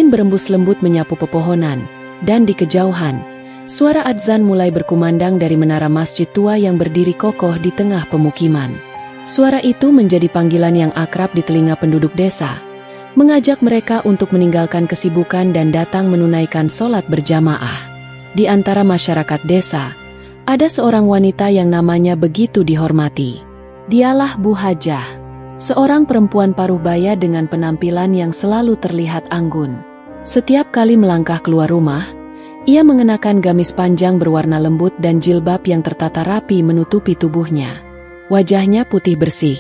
Angin berembus lembut menyapu pepohonan, dan di kejauhan, suara adzan mulai berkumandang dari menara masjid tua yang berdiri kokoh di tengah pemukiman. Suara itu menjadi panggilan yang akrab di telinga penduduk desa, mengajak mereka untuk meninggalkan kesibukan dan datang menunaikan sholat berjamaah. Di antara masyarakat desa, ada seorang wanita yang namanya begitu dihormati. Dialah Bu Hajah, seorang perempuan paruh baya dengan penampilan yang selalu terlihat anggun. Setiap kali melangkah keluar rumah, ia mengenakan gamis panjang berwarna lembut dan jilbab yang tertata rapi menutupi tubuhnya. Wajahnya putih bersih,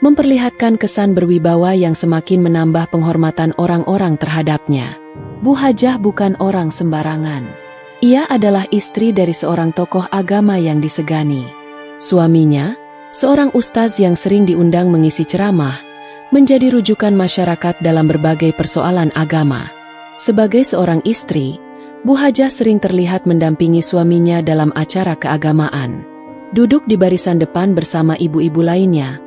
memperlihatkan kesan berwibawa yang semakin menambah penghormatan orang-orang terhadapnya. Bu Hajah bukan orang sembarangan. Ia adalah istri dari seorang tokoh agama yang disegani. Suaminya, seorang ustaz yang sering diundang mengisi ceramah, menjadi rujukan masyarakat dalam berbagai persoalan agama. Sebagai seorang istri, Bu Hajah sering terlihat mendampingi suaminya dalam acara keagamaan. Duduk di barisan depan bersama ibu-ibu lainnya,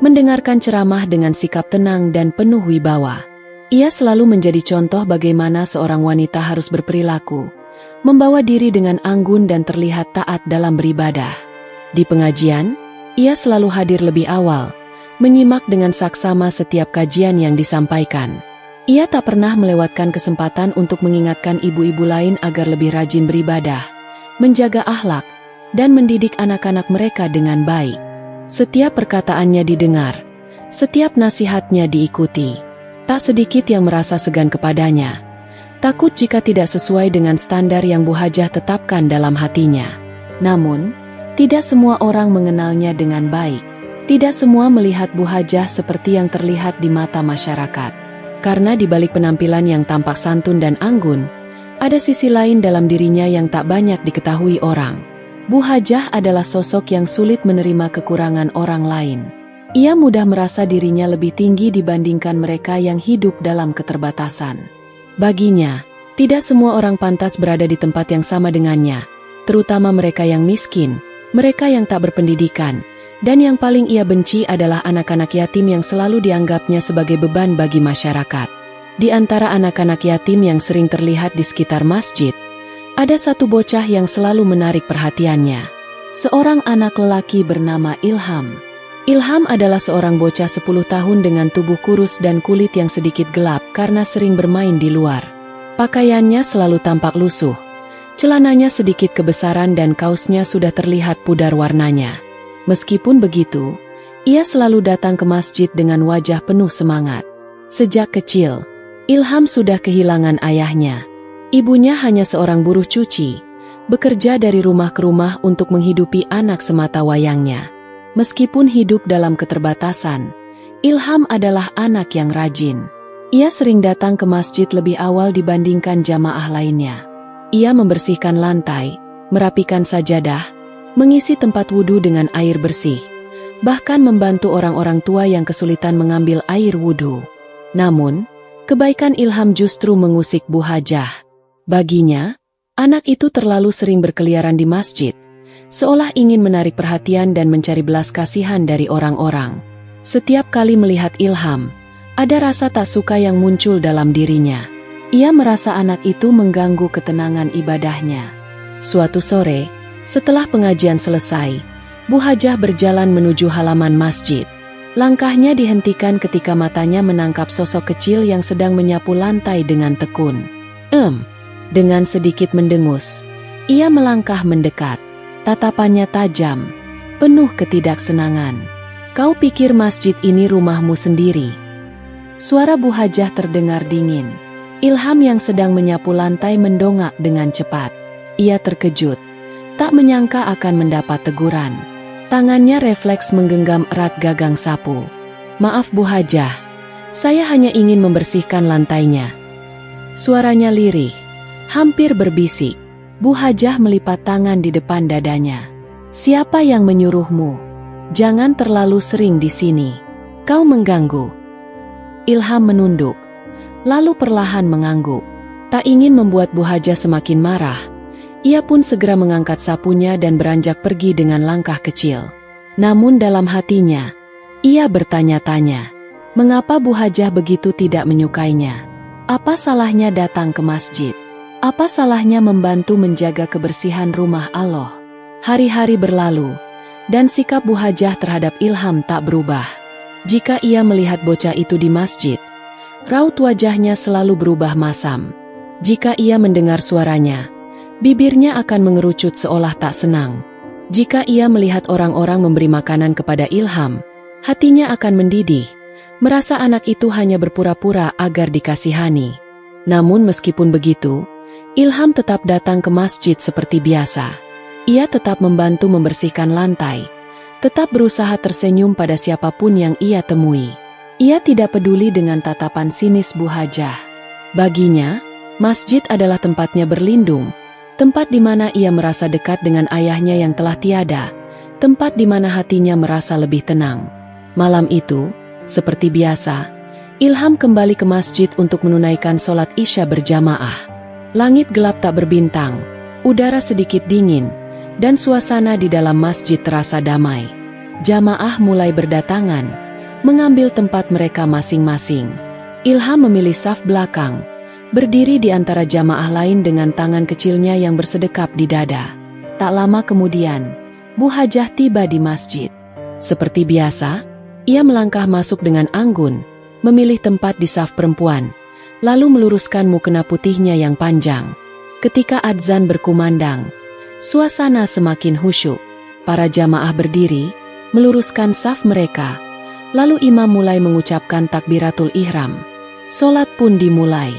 mendengarkan ceramah dengan sikap tenang dan penuh wibawa. Ia selalu menjadi contoh bagaimana seorang wanita harus berperilaku, membawa diri dengan anggun dan terlihat taat dalam beribadah. Di pengajian, ia selalu hadir lebih awal, menyimak dengan saksama setiap kajian yang disampaikan. Ia tak pernah melewatkan kesempatan untuk mengingatkan ibu-ibu lain agar lebih rajin beribadah, menjaga akhlak, dan mendidik anak-anak mereka dengan baik. Setiap perkataannya didengar, setiap nasihatnya diikuti. Tak sedikit yang merasa segan kepadanya, takut jika tidak sesuai dengan standar yang Bu Hajah tetapkan dalam hatinya. Namun, tidak semua orang mengenalnya dengan baik. Tidak semua melihat Bu Hajah seperti yang terlihat di mata masyarakat. Karena di balik penampilan yang tampak santun dan anggun, ada sisi lain dalam dirinya yang tak banyak diketahui orang. Bu Hajah adalah sosok yang sulit menerima kekurangan orang lain. Ia mudah merasa dirinya lebih tinggi dibandingkan mereka yang hidup dalam keterbatasan. Baginya, tidak semua orang pantas berada di tempat yang sama dengannya, terutama mereka yang miskin, mereka yang tak berpendidikan, dan yang paling ia benci adalah anak-anak yatim yang selalu dianggapnya sebagai beban bagi masyarakat. Di antara anak-anak yatim yang sering terlihat di sekitar masjid, ada satu bocah yang selalu menarik perhatiannya. Seorang anak lelaki bernama Ilham. Ilham adalah seorang bocah 10 tahun dengan tubuh kurus dan kulit yang sedikit gelap karena sering bermain di luar. Pakaiannya selalu tampak lusuh, celananya sedikit kebesaran dan kaosnya sudah terlihat pudar warnanya. Meskipun begitu, ia selalu datang ke masjid dengan wajah penuh semangat. Sejak kecil, Ilham sudah kehilangan ayahnya. Ibunya hanya seorang buruh cuci, bekerja dari rumah ke rumah untuk menghidupi anak semata wayangnya. Meskipun hidup dalam keterbatasan, Ilham adalah anak yang rajin. Ia sering datang ke masjid lebih awal dibandingkan jamaah lainnya. Ia membersihkan lantai, merapikan sajadah, mengisi tempat wudhu dengan air bersih, bahkan membantu orang-orang tua yang kesulitan mengambil air wudhu. Namun, kebaikan Ilham justru mengusik Bu Hajah. Baginya, anak itu terlalu sering berkeliaran di masjid, seolah ingin menarik perhatian dan mencari belas kasihan dari orang-orang. Setiap kali melihat Ilham, ada rasa tak suka yang muncul dalam dirinya. Ia merasa anak itu mengganggu ketenangan ibadahnya. Suatu sore, setelah pengajian selesai, Bu Hajah berjalan menuju halaman masjid. Langkahnya dihentikan ketika matanya menangkap sosok kecil yang sedang menyapu lantai dengan tekun. Dengan sedikit mendengus, ia melangkah mendekat. Tatapannya tajam, penuh ketidaksenangan. "Kau pikir masjid ini rumahmu sendiri?" Suara Bu Hajah terdengar dingin. Ilham yang sedang menyapu lantai mendongak dengan cepat. Ia terkejut, tak menyangka akan mendapat teguran. Tangannya refleks menggenggam erat gagang sapu. "Maaf Bu Hajah, saya hanya ingin membersihkan lantainya." Suaranya lirih, hampir berbisik. Bu Hajah melipat tangan di depan dadanya. "Siapa yang menyuruhmu? Jangan terlalu sering di sini. Kau mengganggu." Ilham menunduk, lalu perlahan mengangguk. Tak ingin membuat Bu Hajah semakin marah, ia pun segera mengangkat sapunya dan beranjak pergi dengan langkah kecil. Namun dalam hatinya, ia bertanya-tanya, mengapa Bu Hajah begitu tidak menyukainya? Apa salahnya datang ke masjid? Apa salahnya membantu menjaga kebersihan rumah Allah? Hari-hari berlalu, dan sikap Bu Hajah terhadap Ilham tak berubah. Jika ia melihat bocah itu di masjid, raut wajahnya selalu berubah masam. Jika ia mendengar suaranya, bibirnya akan mengerucut seolah tak senang. Jika ia melihat orang-orang memberi makanan kepada Ilham, hatinya akan mendidih, merasa anak itu hanya berpura-pura agar dikasihani. Namun meskipun begitu, Ilham tetap datang ke masjid seperti biasa. Ia tetap membantu membersihkan lantai, tetap berusaha tersenyum pada siapapun yang ia temui. Ia tidak peduli dengan tatapan sinis Bu Hajah. Baginya, masjid adalah tempatnya berlindung, tempat di mana ia merasa dekat dengan ayahnya yang telah tiada, tempat di mana hatinya merasa lebih tenang. Malam itu, seperti biasa, Ilham kembali ke masjid untuk menunaikan sholat Isya berjamaah. Langit gelap tak berbintang, udara sedikit dingin, dan suasana di dalam masjid terasa damai. Jamaah mulai berdatangan, mengambil tempat mereka masing-masing. Ilham memilih saf belakang, berdiri di antara jamaah lain dengan tangan kecilnya yang bersedekap di dada. Tak lama kemudian, Bu Hajah tiba di masjid. Seperti biasa, ia melangkah masuk dengan anggun, memilih tempat di saf perempuan, lalu meluruskan mukena putihnya yang panjang. Ketika adzan berkumandang, suasana semakin khusyuk. Para jamaah berdiri, meluruskan saf mereka, lalu imam mulai mengucapkan takbiratul ihram. Solat pun dimulai.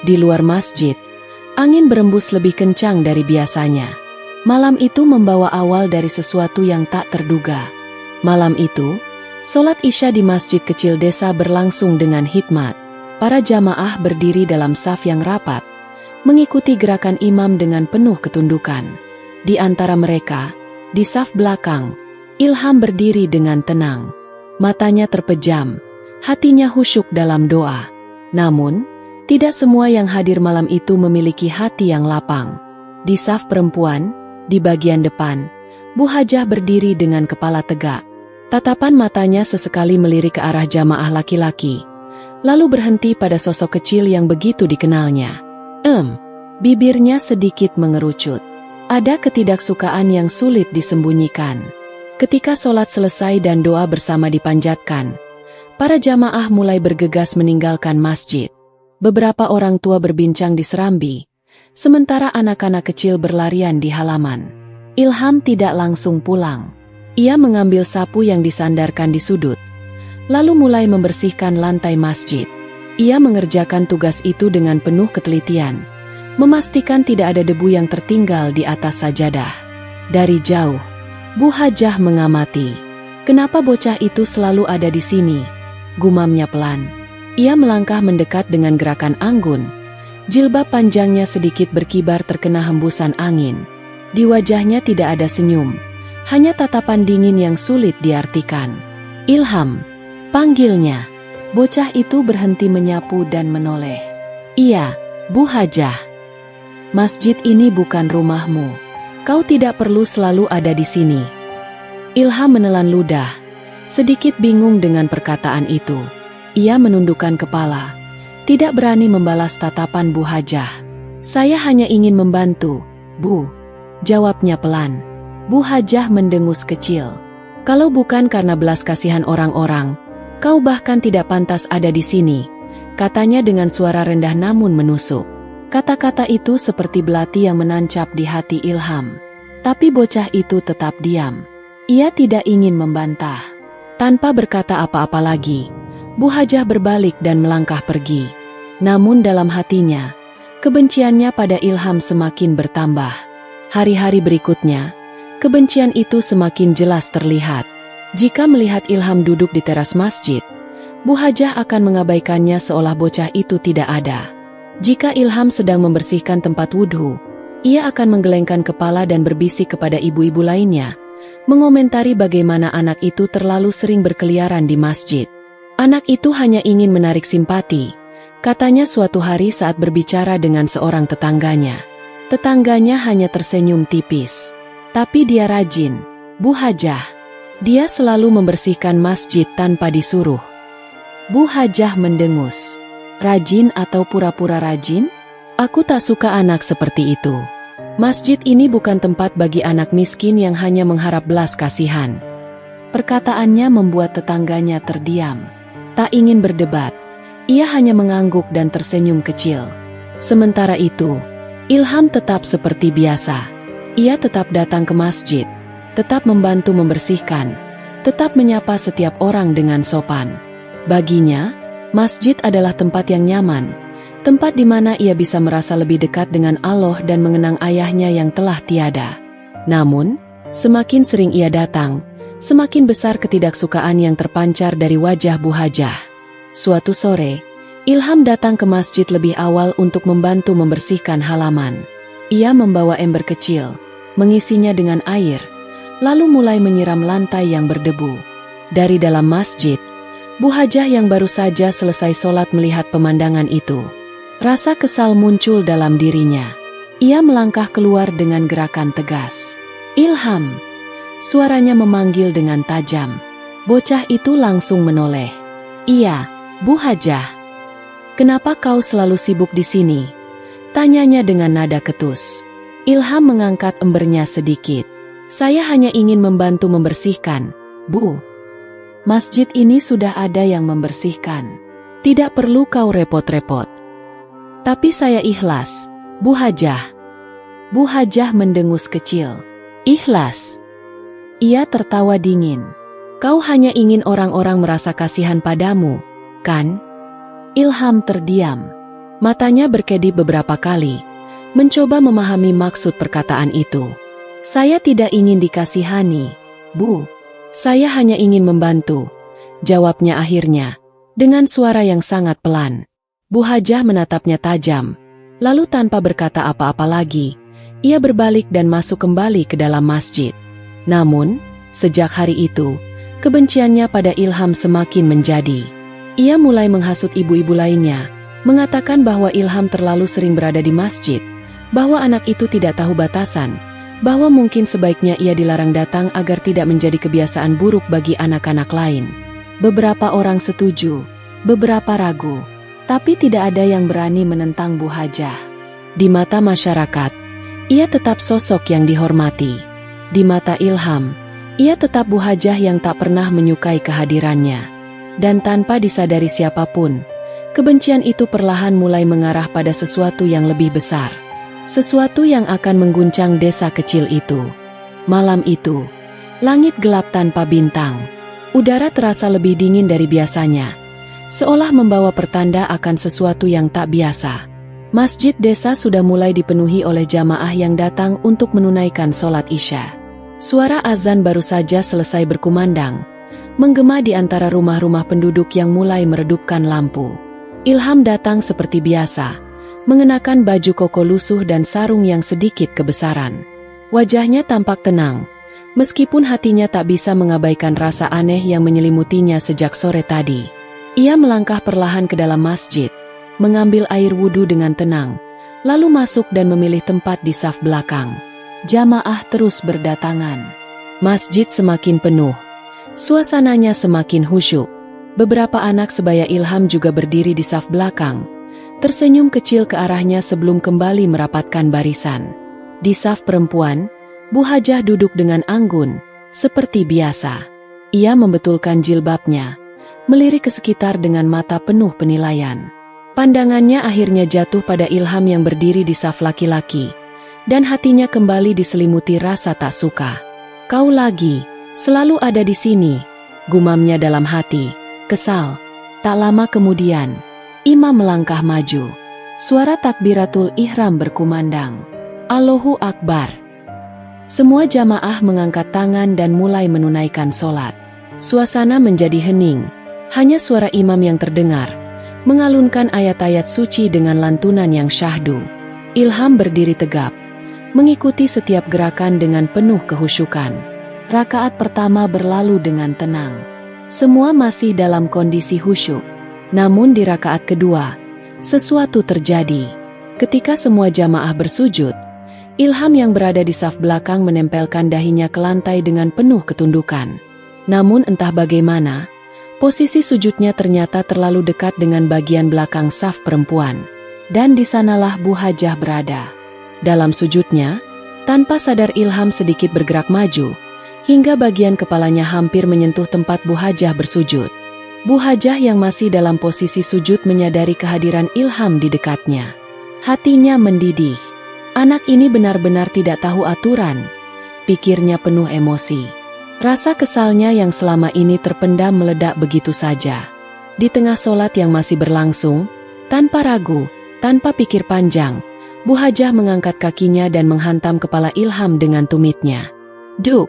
Di luar masjid, angin berembus lebih kencang dari biasanya. Malam itu membawa awal dari sesuatu yang tak terduga. Malam itu, solat Isya di masjid kecil desa berlangsung dengan hikmat. Para jamaah berdiri dalam saf yang rapat, mengikuti gerakan imam dengan penuh ketundukan. Di antara mereka, di saf belakang, Ilham berdiri dengan tenang. Matanya terpejam, hatinya khusyuk dalam doa. Namun, tidak semua yang hadir malam itu memiliki hati yang lapang. Di saf perempuan, di bagian depan, Bu Hajah berdiri dengan kepala tegak. Tatapan matanya sesekali melirik ke arah jamaah laki-laki, lalu berhenti pada sosok kecil yang begitu dikenalnya. Bibirnya sedikit mengerucut. Ada ketidaksukaan yang sulit disembunyikan. Ketika solat selesai dan doa bersama dipanjatkan, para jamaah mulai bergegas meninggalkan masjid. Beberapa orang tua berbincang di serambi, sementara anak-anak kecil berlarian di halaman. Ilham tidak langsung pulang. Ia mengambil sapu yang disandarkan di sudut, lalu mulai membersihkan lantai masjid. Ia mengerjakan tugas itu dengan penuh ketelitian, memastikan tidak ada debu yang tertinggal di atas sajadah. Dari jauh, Bu Hajah mengamati. Kenapa bocah itu selalu ada di sini? Gumamnya pelan. Ia melangkah mendekat dengan gerakan anggun. Jilbab panjangnya sedikit berkibar terkena hembusan angin. Di wajahnya tidak ada senyum, hanya tatapan dingin yang sulit diartikan. Ilham, panggilnya. Bocah itu berhenti menyapu dan menoleh. Iya, Bu Hajah. Masjid ini bukan rumahmu. Kau tidak perlu selalu ada di sini. Ilham menelan ludah, sedikit bingung dengan perkataan itu. Ia menundukkan kepala, tidak berani membalas tatapan Bu Hajah. Saya hanya ingin membantu, Bu. Jawabnya pelan. Bu Hajah mendengus kecil. Kalau bukan karena belas kasihan orang-orang, kau bahkan tidak pantas ada di sini, katanya dengan suara rendah namun menusuk. Kata-kata itu seperti belati yang menancap di hati Ilham. Tapi bocah itu tetap diam. Ia tidak ingin membantah. Tanpa berkata apa-apa lagi, Bu Hajah berbalik dan melangkah pergi. Namun dalam hatinya, kebenciannya pada Ilham semakin bertambah. Hari-hari berikutnya, kebencian itu semakin jelas terlihat. Jika melihat Ilham duduk di teras masjid, Bu Hajah akan mengabaikannya seolah bocah itu tidak ada. Jika Ilham sedang membersihkan tempat wudhu, ia akan menggelengkan kepala dan berbisik kepada ibu-ibu lainnya, mengomentari bagaimana anak itu terlalu sering berkeliaran di masjid. Anak itu hanya ingin menarik simpati, katanya suatu hari saat berbicara dengan seorang tetangganya. Tetangganya hanya tersenyum tipis. Tapi dia rajin, Bu Hajah. Dia selalu membersihkan masjid tanpa disuruh. Bu Hajah mendengus. Rajin atau pura-pura rajin? Aku tak suka anak seperti itu. Masjid ini bukan tempat bagi anak miskin yang hanya mengharap belas kasihan. Perkataannya membuat tetangganya terdiam. Tak ingin berdebat, ia hanya mengangguk dan tersenyum kecil. Sementara itu, Ilham tetap seperti biasa. Ia tetap datang ke masjid, tetap membantu membersihkan, tetap menyapa setiap orang dengan sopan. Baginya, masjid adalah tempat yang nyaman, tempat di mana ia bisa merasa lebih dekat dengan Allah dan mengenang ayahnya yang telah tiada. Namun, semakin sering ia datang, semakin besar ketidaksukaan yang terpancar dari wajah Bu Hajah. Suatu sore, Ilham datang ke masjid lebih awal untuk membantu membersihkan halaman. Ia membawa ember kecil, mengisinya dengan air, lalu mulai menyiram lantai yang berdebu. Dari dalam masjid, Bu Hajah yang baru saja selesai sholat melihat pemandangan itu. Rasa kesal muncul dalam dirinya. Ia melangkah keluar dengan gerakan tegas. "Ilham!" Suaranya memanggil dengan tajam. Bocah itu langsung menoleh. "Iya, Bu Hajah." "Kenapa kau selalu sibuk di sini?" tanyanya dengan nada ketus. Ilham mengangkat embernya sedikit. "Saya hanya ingin membantu membersihkan, Bu. Masjid ini sudah ada yang membersihkan. Tidak perlu kau repot-repot." "Tapi saya ikhlas, Bu Hajah." Bu Hajah mendengus kecil. "Ikhlas?" Ia tertawa dingin. "Kau hanya ingin orang-orang merasa kasihan padamu, kan?" Ilham terdiam. Matanya berkedip beberapa kali, mencoba memahami maksud perkataan itu. "Saya tidak ingin dikasihani, Bu. Saya hanya ingin membantu," jawabnya akhirnya, dengan suara yang sangat pelan. Bu Hajah menatapnya tajam, lalu tanpa berkata apa-apa lagi, ia berbalik dan masuk kembali ke dalam masjid. Namun, sejak hari itu, kebenciannya pada Ilham semakin menjadi. Ia mulai menghasut ibu-ibu lainnya, mengatakan bahwa Ilham terlalu sering berada di masjid, bahwa anak itu tidak tahu batasan, bahwa mungkin sebaiknya ia dilarang datang agar tidak menjadi kebiasaan buruk bagi anak-anak lain. Beberapa orang setuju, beberapa ragu, tapi tidak ada yang berani menentang Bu Hajah. Di mata masyarakat, ia tetap sosok yang dihormati. Di mata Ilham, ia tetap Bu Hajah yang tak pernah menyukai kehadirannya. Dan tanpa disadari siapapun, kebencian itu perlahan mulai mengarah pada sesuatu yang lebih besar. Sesuatu yang akan mengguncang desa kecil itu. Malam itu, langit gelap tanpa bintang. Udara terasa lebih dingin dari biasanya, seolah membawa pertanda akan sesuatu yang tak biasa. Masjid desa sudah mulai dipenuhi oleh jamaah yang datang untuk menunaikan sholat Isya. Suara azan baru saja selesai berkumandang, menggema di antara rumah-rumah penduduk yang mulai meredupkan lampu. Ilham datang seperti biasa, mengenakan baju koko lusuh dan sarung yang sedikit kebesaran. Wajahnya tampak tenang, meskipun hatinya tak bisa mengabaikan rasa aneh yang menyelimutinya sejak sore tadi. Ia melangkah perlahan ke dalam masjid, mengambil air wudhu dengan tenang, lalu masuk dan memilih tempat di saf belakang. Jamaah terus berdatangan. Masjid semakin penuh, suasananya semakin khusyuk. Beberapa anak sebaya Ilham juga berdiri di saf belakang, tersenyum kecil ke arahnya sebelum kembali merapatkan barisan. Di saf perempuan, Bu Hajah duduk dengan anggun, seperti biasa. Ia membetulkan jilbabnya, melirik ke sekitar dengan mata penuh penilaian. Pandangannya akhirnya jatuh pada Ilham yang berdiri di saf laki-laki, dan hatinya kembali diselimuti rasa tak suka. "Kau lagi, selalu ada di sini," gumamnya dalam hati, kesal. Tak lama kemudian, imam melangkah maju. Suara takbiratul ihram berkumandang. Allahu Akbar. Semua jamaah mengangkat tangan dan mulai menunaikan sholat. Suasana menjadi hening. Hanya suara imam yang terdengar, mengalunkan ayat-ayat suci dengan lantunan yang syahdu. Ilham berdiri tegap, mengikuti setiap gerakan dengan penuh kehusyukan. Rakaat pertama berlalu dengan tenang. Semua masih dalam kondisi khusyuk. Namun di rakaat kedua, sesuatu terjadi. Ketika semua jamaah bersujud, Ilham yang berada di saf belakang menempelkan dahinya ke lantai dengan penuh ketundukan. Namun entah bagaimana, Posisi sujudnya ternyata terlalu dekat dengan bagian belakang saf perempuan. Dan di sanalah Bu Hajah berada. Dalam sujudnya, tanpa sadar Ilham sedikit bergerak maju, hingga bagian kepalanya hampir menyentuh tempat Bu Hajah bersujud. Bu Hajah yang masih dalam posisi sujud menyadari kehadiran Ilham di dekatnya. Hatinya mendidih. Anak ini benar-benar tidak tahu aturan. Pikirnya penuh emosi. Rasa kesalnya yang selama ini terpendam meledak begitu saja. Di tengah sholat yang masih berlangsung, tanpa ragu, tanpa pikir panjang, Bu Hajah mengangkat kakinya dan menghantam kepala Ilham dengan tumitnya. Duk!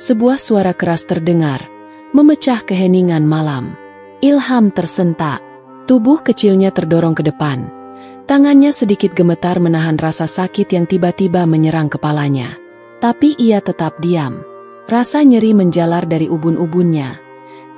Sebuah suara keras terdengar, memecah keheningan malam. Ilham tersentak. Tubuh kecilnya terdorong ke depan. Tangannya sedikit gemetar menahan rasa sakit yang tiba-tiba menyerang kepalanya. Tapi ia tetap diam. Rasa nyeri menjalar dari ubun-ubunnya.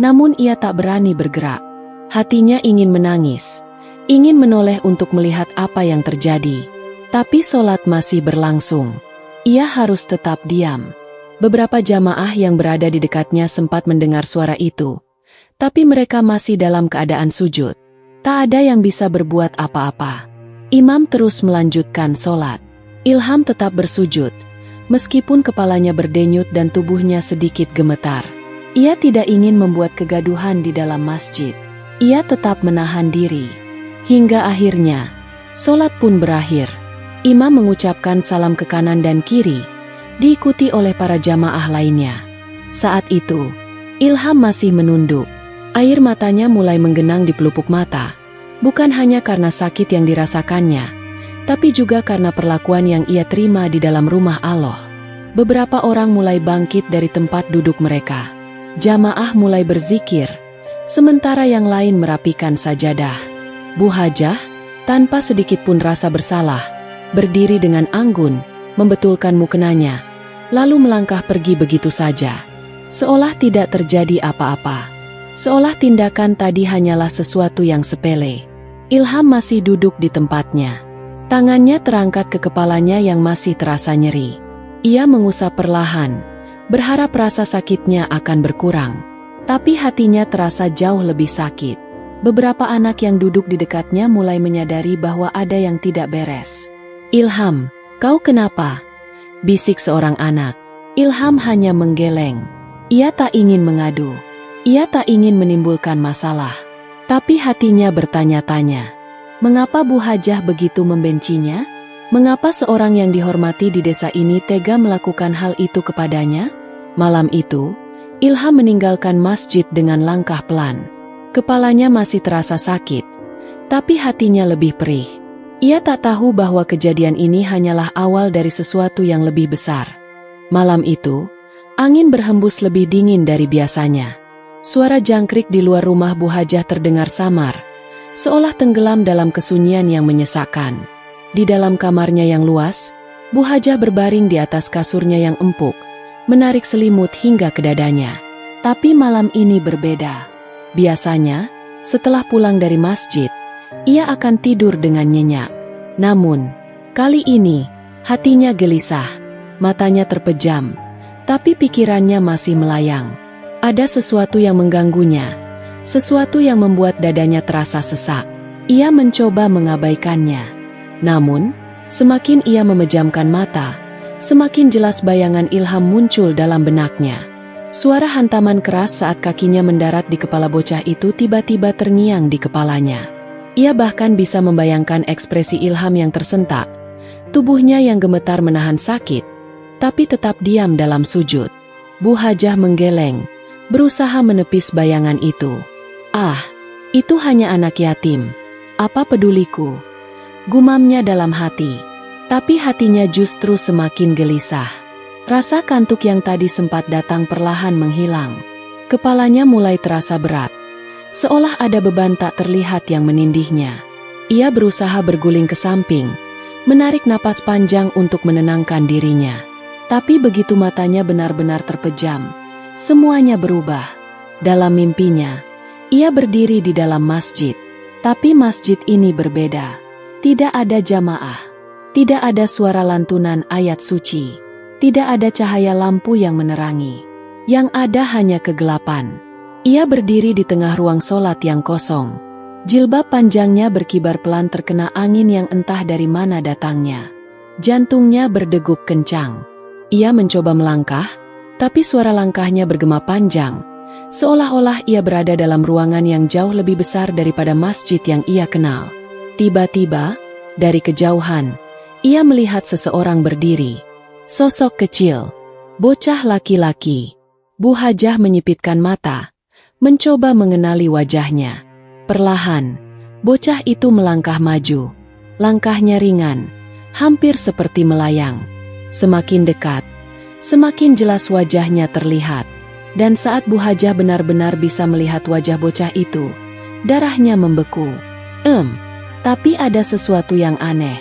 Namun ia tak berani bergerak. Hatinya ingin menangis. Ingin menoleh untuk melihat apa yang terjadi. Tapi sholat masih berlangsung. Ia harus tetap diam. Beberapa jamaah yang berada di dekatnya sempat mendengar suara itu. Tapi mereka masih dalam keadaan sujud. Tak ada yang bisa berbuat apa-apa. Imam terus melanjutkan sholat. Ilham tetap bersujud. Meskipun kepalanya berdenyut dan tubuhnya sedikit gemetar. Ia tidak ingin membuat kegaduhan di dalam masjid. Ia tetap menahan diri. Hingga akhirnya, sholat pun berakhir. Imam mengucapkan salam ke kanan dan kiri, diikuti oleh para jamaah lainnya. Saat itu, Ilham masih menunduk. Air matanya mulai menggenang di pelupuk mata, bukan hanya karena sakit yang dirasakannya, tapi juga karena perlakuan yang ia terima di dalam rumah Allah. Beberapa orang mulai bangkit dari tempat duduk mereka. Jamaah mulai berzikir, sementara yang lain merapikan sajadah. Bu Hajah, tanpa sedikit pun rasa bersalah, berdiri dengan anggun, membetulkan mukenanya, lalu melangkah pergi begitu saja. Seolah tidak terjadi apa-apa. Seolah tindakan tadi hanyalah sesuatu yang sepele. Ilham masih duduk di tempatnya. Tangannya terangkat ke kepalanya yang masih terasa nyeri. Ia mengusap perlahan, berharap rasa sakitnya akan berkurang. Tapi hatinya terasa jauh lebih sakit. Beberapa anak yang duduk di dekatnya mulai menyadari bahwa ada yang tidak beres. Ilham, kau kenapa? Bisik seorang anak. Ilham hanya menggeleng. Ia tak ingin mengadu. Ia tak ingin menimbulkan masalah. Tapi hatinya bertanya-tanya. Mengapa Bu Hajah begitu membencinya? Mengapa seorang yang dihormati di desa ini tega melakukan hal itu kepadanya? Malam itu, Ilham meninggalkan masjid dengan langkah pelan. Kepalanya masih terasa sakit, tapi hatinya lebih perih. Ia tak tahu bahwa kejadian ini hanyalah awal dari sesuatu yang lebih besar. Malam itu, angin berhembus lebih dingin dari biasanya. Suara jangkrik di luar rumah Bu Hajah terdengar samar, seolah tenggelam dalam kesunyian yang menyesakkan. Di dalam kamarnya yang luas, Bu Hajah berbaring di atas kasurnya yang empuk, menarik selimut hingga ke dadanya. Tapi malam ini berbeda. Biasanya, setelah pulang dari masjid, ia akan tidur dengan nyenyak. Namun, kali ini, hatinya gelisah, matanya terpejam, tapi pikirannya masih melayang. Ada sesuatu yang mengganggunya, sesuatu yang membuat dadanya terasa sesak. Ia mencoba mengabaikannya. Namun, semakin ia memejamkan mata, semakin jelas bayangan Ilham muncul dalam benaknya. Suara hantaman keras saat kakinya mendarat di kepala bocah itu tiba-tiba terngiang di kepalanya. Ia bahkan bisa membayangkan ekspresi Ilham yang tersentak, tubuhnya yang gemetar menahan sakit, tapi tetap diam dalam sujud. Bu Hajah menggeleng, berusaha menepis bayangan itu. Ah, itu hanya anak yatim. Apa peduliku? Gumamnya dalam hati. Tapi hatinya justru semakin gelisah. Rasa kantuk yang tadi sempat datang perlahan menghilang. Kepalanya mulai terasa berat. Seolah ada beban tak terlihat yang menindihnya. Ia berusaha berguling ke samping, menarik napas panjang untuk menenangkan dirinya. Tapi begitu matanya benar-benar terpejam, semuanya berubah. Dalam mimpinya, ia berdiri di dalam masjid. Tapi masjid ini berbeda. Tidak ada jamaah. Tidak ada suara lantunan ayat suci. Tidak ada cahaya lampu yang menerangi. Yang ada hanya kegelapan. Ia berdiri di tengah ruang sholat yang kosong. Jilbab panjangnya berkibar pelan terkena angin yang entah dari mana datangnya. Jantungnya berdegup kencang. Ia mencoba melangkah, tapi suara langkahnya bergema panjang, seolah-olah ia berada dalam ruangan yang jauh lebih besar daripada masjid yang ia kenal. Tiba-tiba, dari kejauhan, ia melihat seseorang berdiri. Sosok kecil, bocah laki-laki. Bu Hajah menyipitkan mata, mencoba mengenali wajahnya. Perlahan, bocah itu melangkah maju. Langkahnya ringan, hampir seperti melayang. Semakin dekat, semakin jelas wajahnya terlihat. Dan saat Bu Hajah benar-benar bisa melihat wajah bocah itu, darahnya membeku. Tapi ada sesuatu yang aneh.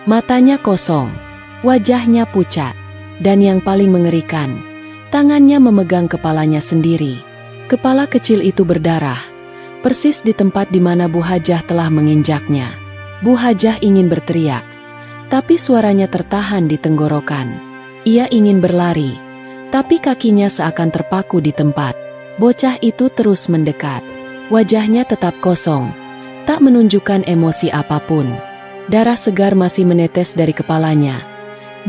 Matanya kosong, wajahnya pucat, dan yang paling mengerikan, tangannya memegang kepalanya sendiri. Kepala kecil itu berdarah, persis di tempat di mana Bu Hajah telah menginjaknya. Bu Hajah ingin berteriak, tapi suaranya tertahan di tenggorokan. Ia ingin berlari, tapi kakinya seakan terpaku di tempat. Bocah itu terus mendekat. Wajahnya tetap kosong, tak menunjukkan emosi apapun. Darah segar masih menetes dari kepalanya,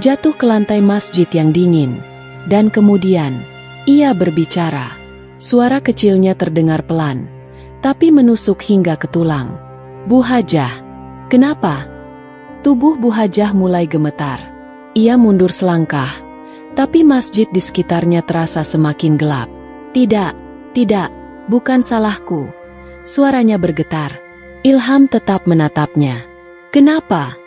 jatuh ke lantai masjid yang dingin. Dan kemudian, ia berbicara. Suara kecilnya terdengar pelan, tapi menusuk hingga ke tulang. Bu Hajah, kenapa? Tubuh Bu Hajah mulai gemetar. Ia mundur selangkah, tapi masjid di sekitarnya terasa semakin gelap. Tidak, bukan salahku. Suaranya bergetar. Ilham tetap menatapnya. Kenapa?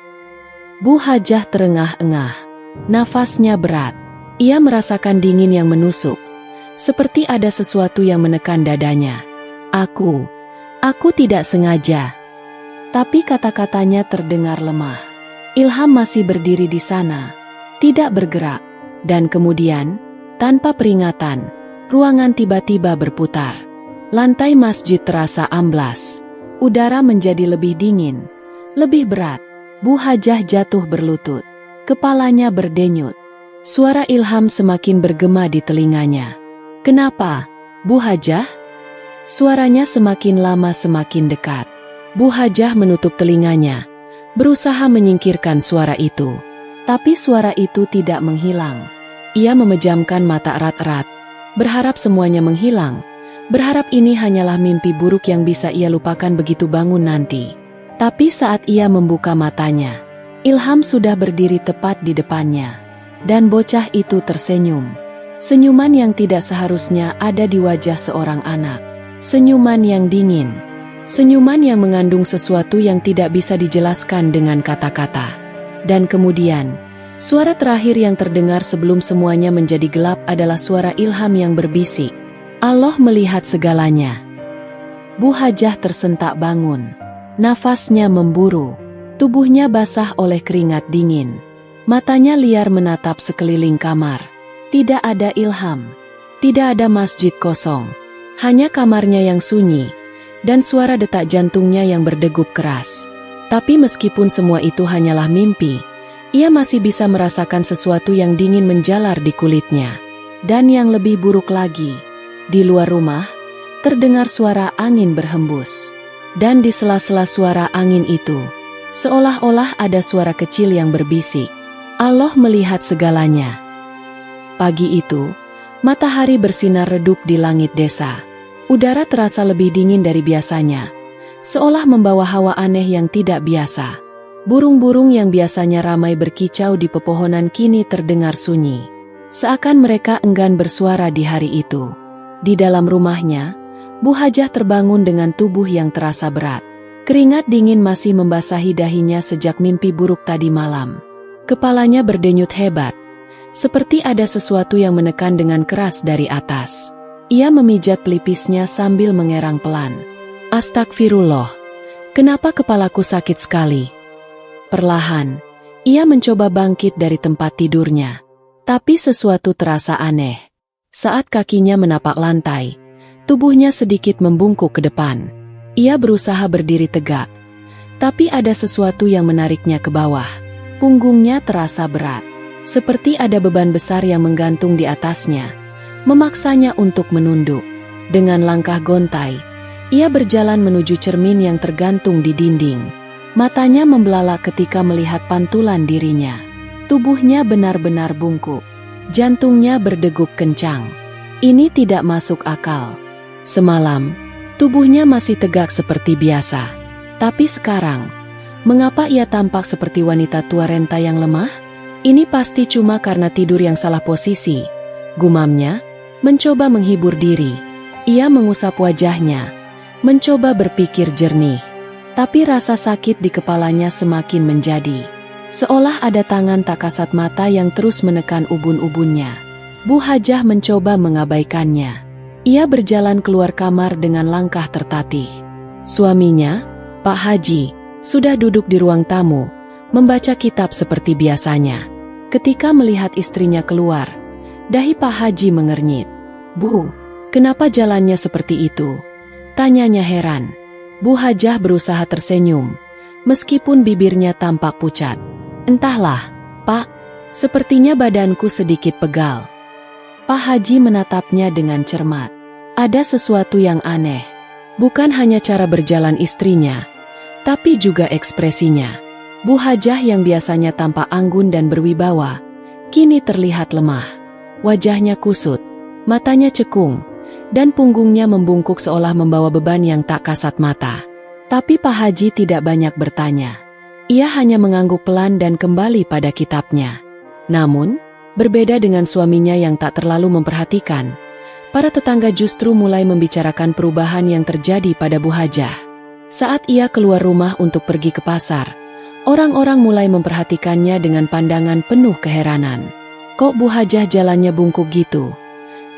Bu Hajah terengah-engah. Nafasnya berat. Ia merasakan dingin yang menusuk, seperti ada sesuatu yang menekan dadanya. Aku tidak sengaja. Tapi kata-katanya terdengar lemah. Ilham masih berdiri di sana, tidak bergerak. Dan kemudian, tanpa peringatan, ruangan tiba-tiba berputar. Lantai masjid terasa amblas. Udara menjadi lebih dingin, lebih berat. Bu Hajah jatuh berlutut. Kepalanya berdenyut. Suara Ilham semakin bergema di telinganya. Kenapa, Bu Hajah? Suaranya semakin lama semakin dekat. Bu Hajah menutup telinganya, berusaha menyingkirkan suara itu. Tapi suara itu tidak menghilang. Ia memejamkan mata erat-erat, berharap semuanya menghilang. Berharap ini hanyalah mimpi buruk yang bisa ia lupakan begitu bangun nanti. Tapi saat ia membuka matanya, Ilham sudah berdiri tepat di depannya. Dan bocah itu tersenyum. Senyuman yang tidak seharusnya ada di wajah seorang anak. Senyuman yang dingin. Senyuman yang mengandung sesuatu yang tidak bisa dijelaskan dengan kata-kata. Dan kemudian, suara terakhir yang terdengar sebelum semuanya menjadi gelap adalah suara Ilham yang berbisik. Allah melihat segalanya. Bu Hajah tersentak bangun. Nafasnya memburu. Tubuhnya basah oleh keringat dingin. Matanya liar menatap sekeliling kamar. Tidak ada Ilham. Tidak ada masjid kosong. Hanya kamarnya yang sunyi. Dan suara detak jantungnya yang berdegup keras. Tapi meskipun semua itu hanyalah mimpi, ia masih bisa merasakan sesuatu yang dingin menjalar di kulitnya. Dan yang lebih buruk lagi, di luar rumah, terdengar suara angin berhembus. Dan di sela-sela suara angin itu, seolah-olah ada suara kecil yang berbisik. Allah melihat segalanya. Pagi itu, matahari bersinar redup di langit desa. Udara terasa lebih dingin dari biasanya, seolah membawa hawa aneh yang tidak biasa. Burung-burung yang biasanya ramai berkicau di pepohonan kini terdengar sunyi. Seakan mereka enggan bersuara di hari itu. Di dalam rumahnya, Bu Hajah terbangun dengan tubuh yang terasa berat. Keringat dingin masih membasahi dahinya sejak mimpi buruk tadi malam. Kepalanya berdenyut hebat, seperti ada sesuatu yang menekan dengan keras dari atas. Ia memijat pelipisnya sambil mengerang pelan. Astagfirullah, kenapa kepalaku sakit sekali? Perlahan, ia mencoba bangkit dari tempat tidurnya. Tapi sesuatu terasa aneh. Saat kakinya menapak lantai, tubuhnya sedikit membungkuk ke depan. Ia berusaha berdiri tegak, tapi ada sesuatu yang menariknya ke bawah. Punggungnya terasa berat, seperti ada beban besar yang menggantung di atasnya, memaksanya untuk menunduk. Dengan langkah gontai, ia berjalan menuju cermin yang tergantung di dinding. Matanya membelalak ketika melihat pantulan dirinya. Tubuhnya benar-benar bungkuk. Jantungnya berdegup kencang. Ini tidak masuk akal. Semalam, tubuhnya masih tegak seperti biasa. Tapi sekarang, mengapa ia tampak seperti wanita tua renta yang lemah? Ini pasti cuma karena tidur yang salah posisi, gumamnya, mencoba menghibur diri. Ia mengusap wajahnya, mencoba berpikir jernih. Tapi rasa sakit di kepalanya semakin menjadi. Seolah ada tangan tak kasat mata yang terus menekan ubun-ubunnya. Bu Hajah mencoba mengabaikannya. Ia berjalan keluar kamar dengan langkah tertatih. Suaminya, Pak Haji, sudah duduk di ruang tamu, membaca kitab seperti biasanya. Ketika melihat istrinya keluar, dahi Pak Haji mengernyit. "Bu, kenapa jalannya seperti itu?" tanyanya heran. Bu Hajah berusaha tersenyum, meskipun bibirnya tampak pucat. "Entahlah, Pak, sepertinya badanku sedikit pegal." Pak Haji menatapnya dengan cermat. Ada sesuatu yang aneh. Bukan hanya cara berjalan istrinya, tapi juga ekspresinya. Bu Hajah yang biasanya tampak anggun dan berwibawa, kini terlihat lemah. Wajahnya kusut, matanya cekung, dan punggungnya membungkuk seolah membawa beban yang tak kasat mata. Tapi Pak Haji tidak banyak bertanya. Ia hanya mengangguk pelan dan kembali pada kitabnya. Namun, berbeda dengan suaminya yang tak terlalu memperhatikan, para tetangga justru mulai membicarakan perubahan yang terjadi pada Bu Hajah. Saat ia keluar rumah untuk pergi ke pasar, orang-orang mulai memperhatikannya dengan pandangan penuh keheranan. "Kok Bu Hajah jalannya bungkuk gitu?"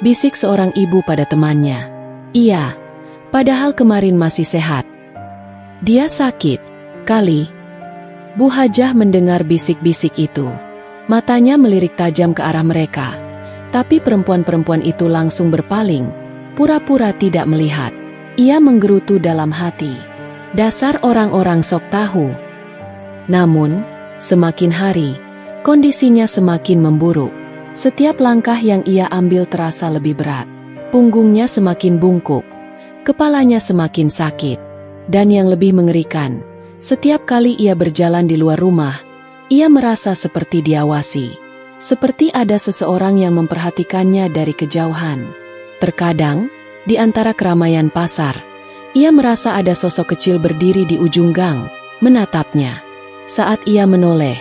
bisik seorang ibu pada temannya. "Iya, padahal kemarin masih sehat." "Dia sakit, kali." Bu Hajah mendengar bisik-bisik itu. Matanya melirik tajam ke arah mereka. Tapi perempuan-perempuan itu langsung berpaling, pura-pura tidak melihat. Ia menggerutu dalam hati. Dasar orang-orang sok tahu. Namun, semakin hari, kondisinya semakin memburuk. Setiap langkah yang ia ambil terasa lebih berat. Punggungnya semakin bungkuk, kepalanya semakin sakit. Dan yang lebih mengerikan, setiap kali ia berjalan di luar rumah, ia merasa seperti diawasi. Seperti ada seseorang yang memperhatikannya dari kejauhan. Terkadang, di antara keramaian pasar, ia merasa ada sosok kecil berdiri di ujung gang, menatapnya. Saat ia menoleh,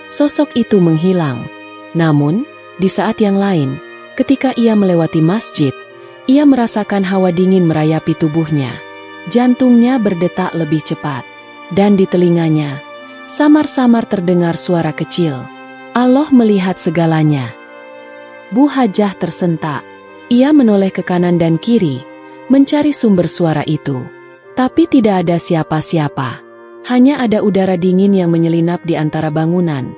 sosok itu menghilang. Namun, di saat yang lain, ketika ia melewati masjid, ia merasakan hawa dingin merayapi tubuhnya. Jantungnya berdetak lebih cepat. Dan di telinganya, samar-samar terdengar suara kecil. "Allah melihat segalanya." Bu Hajah tersentak. Ia menoleh ke kanan dan kiri, mencari sumber suara itu. Tapi tidak ada siapa-siapa. Hanya ada udara dingin yang menyelinap di antara bangunan,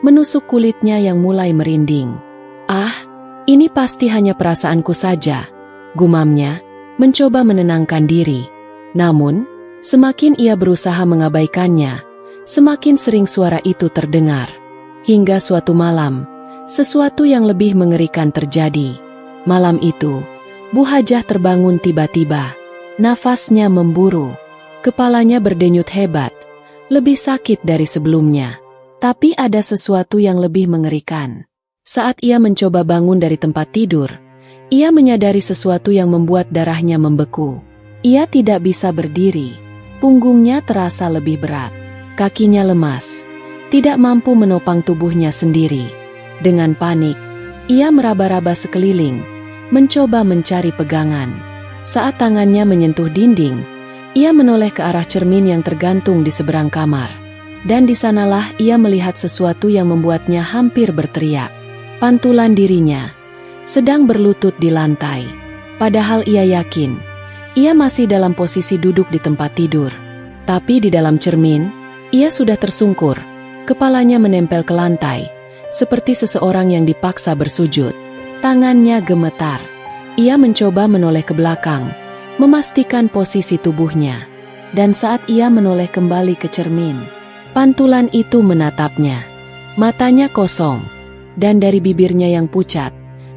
menusuk kulitnya yang mulai merinding. "Ah, ini pasti hanya perasaanku saja," gumamnya, mencoba menenangkan diri. Namun, semakin ia berusaha mengabaikannya, semakin sering suara itu terdengar. Hingga suatu malam, sesuatu yang lebih mengerikan terjadi. Malam itu, Bu Hajah terbangun tiba-tiba. Nafasnya memburu, kepalanya berdenyut hebat, lebih sakit dari sebelumnya. Tapi ada sesuatu yang lebih mengerikan. Saat ia mencoba bangun dari tempat tidur, ia menyadari sesuatu yang membuat darahnya membeku. Ia tidak bisa berdiri, punggungnya terasa lebih berat, kakinya lemas, tidak mampu menopang tubuhnya sendiri. Dengan panik, ia meraba-raba sekeliling, mencoba mencari pegangan. Saat tangannya menyentuh dinding, ia menoleh ke arah cermin yang tergantung di seberang kamar. Dan di sanalah ia melihat sesuatu yang membuatnya hampir berteriak. Pantulan dirinya sedang berlutut di lantai. Padahal ia yakin, ia masih dalam posisi duduk di tempat tidur. Tapi di dalam cermin, ia sudah tersungkur, kepalanya menempel ke lantai, seperti seseorang yang dipaksa bersujud. Tangannya gemetar. Ia mencoba menoleh ke belakang, memastikan posisi tubuhnya. Dan saat ia menoleh kembali ke cermin, pantulan itu menatapnya. Matanya kosong, dan dari bibirnya yang pucat,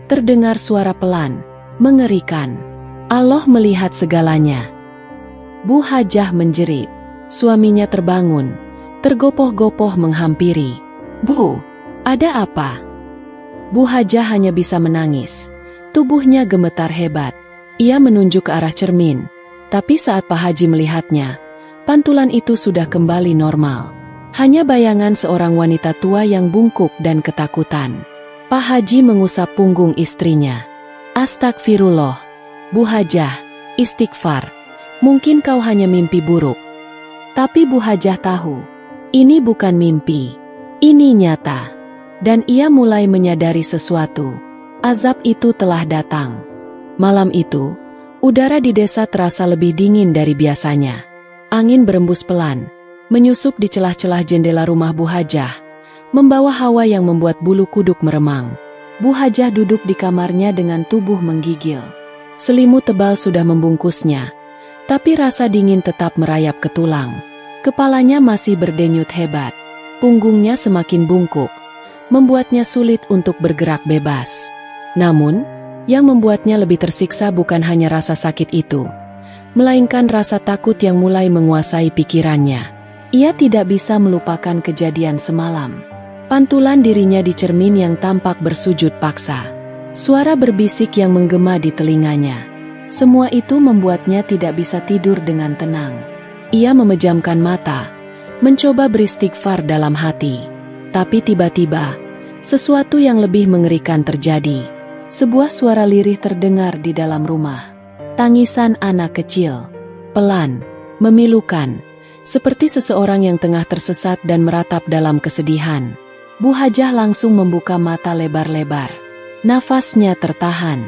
terdengar suara pelan, mengerikan. Allah melihat segalanya. Bu Hajah menjerit. Suaminya terbangun, tergopoh-gopoh menghampiri. Bu, ada apa? Bu Hajah hanya bisa menangis. Tubuhnya gemetar hebat. Ia menunjuk ke arah cermin. Tapi saat Pak Haji melihatnya, pantulan itu sudah kembali normal. Hanya bayangan seorang wanita tua yang bungkuk dan ketakutan. Pak Haji mengusap punggung istrinya. Astagfirullah. Bu Hajah, istighfar. Mungkin kau hanya mimpi buruk. Tapi Bu Hajah tahu, ini bukan mimpi. Ini nyata. Dan ia mulai menyadari sesuatu. Azab itu telah datang. Malam itu, udara di desa terasa lebih dingin dari biasanya. Angin berembus pelan, menyusup di celah-celah jendela rumah Bu Hajah, membawa hawa yang membuat bulu kuduk meremang. Bu Hajah duduk di kamarnya dengan tubuh menggigil. Selimut tebal sudah membungkusnya, tapi rasa dingin tetap merayap ke tulang. Kepalanya masih berdenyut hebat. Punggungnya semakin bungkuk, membuatnya sulit untuk bergerak bebas. Namun, yang membuatnya lebih tersiksa bukan hanya rasa sakit itu, melainkan rasa takut yang mulai menguasai pikirannya. Ia tidak bisa melupakan kejadian semalam. Pantulan dirinya di cermin yang tampak bersujud paksa. Suara berbisik yang menggema di telinganya. Semua itu membuatnya tidak bisa tidur dengan tenang. Ia memejamkan mata, mencoba beristighfar dalam hati. Tapi tiba-tiba, sesuatu yang lebih mengerikan terjadi. Sebuah suara lirih terdengar di dalam rumah. Tangisan anak kecil. Pelan, memilukan, seperti seseorang yang tengah tersesat dan meratap dalam kesedihan. Bu Hajah langsung membuka mata lebar-lebar. Nafasnya tertahan.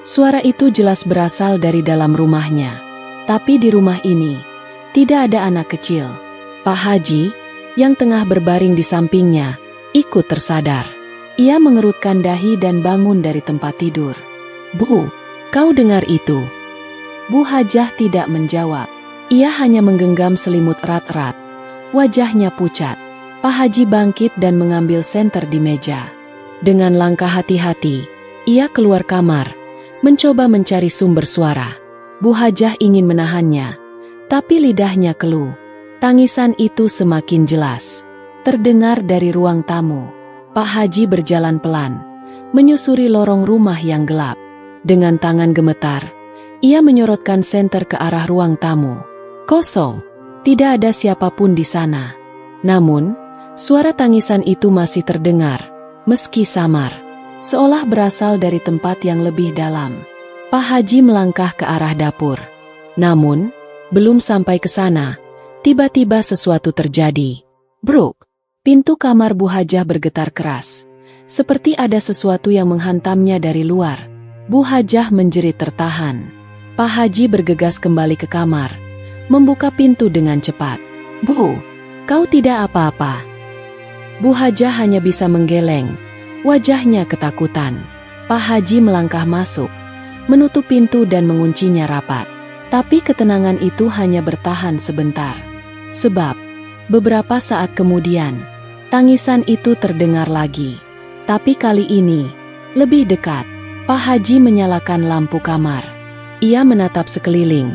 Suara itu jelas berasal dari dalam rumahnya. Tapi di rumah ini, tidak ada anak kecil. Pak Haji, yang tengah berbaring di sampingnya, ikut tersadar. Ia mengerutkan dahi dan bangun dari tempat tidur. Bu, kau dengar itu? Bu Hajah tidak menjawab. Ia hanya menggenggam selimut erat-erat. Wajahnya pucat. Pak Haji bangkit dan mengambil senter di meja. Dengan langkah hati-hati, ia keluar kamar, mencoba mencari sumber suara. Bu Hajah ingin menahannya, tapi lidahnya keluh. Tangisan itu semakin jelas, terdengar dari ruang tamu. Pak Haji berjalan pelan, menyusuri lorong rumah yang gelap. Dengan tangan gemetar, ia menyorotkan senter ke arah ruang tamu. Kosong, tidak ada siapapun di sana. Namun, suara tangisan itu masih terdengar. Meski samar, seolah berasal dari tempat yang lebih dalam. Pak Haji melangkah ke arah dapur. Namun, belum sampai ke sana, tiba-tiba sesuatu terjadi. Bruk! Pintu kamar Bu Hajah bergetar keras. Seperti ada sesuatu yang menghantamnya dari luar. Bu Hajah menjerit tertahan. Pak Haji bergegas kembali ke kamar, membuka pintu dengan cepat. Bu, kau tidak apa-apa. Bu Hajah hanya bisa menggeleng, wajahnya ketakutan. Pak Haji melangkah masuk, menutup pintu dan menguncinya rapat. Tapi ketenangan itu hanya bertahan sebentar. Sebab, beberapa saat kemudian, tangisan itu terdengar lagi. Tapi kali ini, lebih dekat. Pak Haji menyalakan lampu kamar. Ia menatap sekeliling,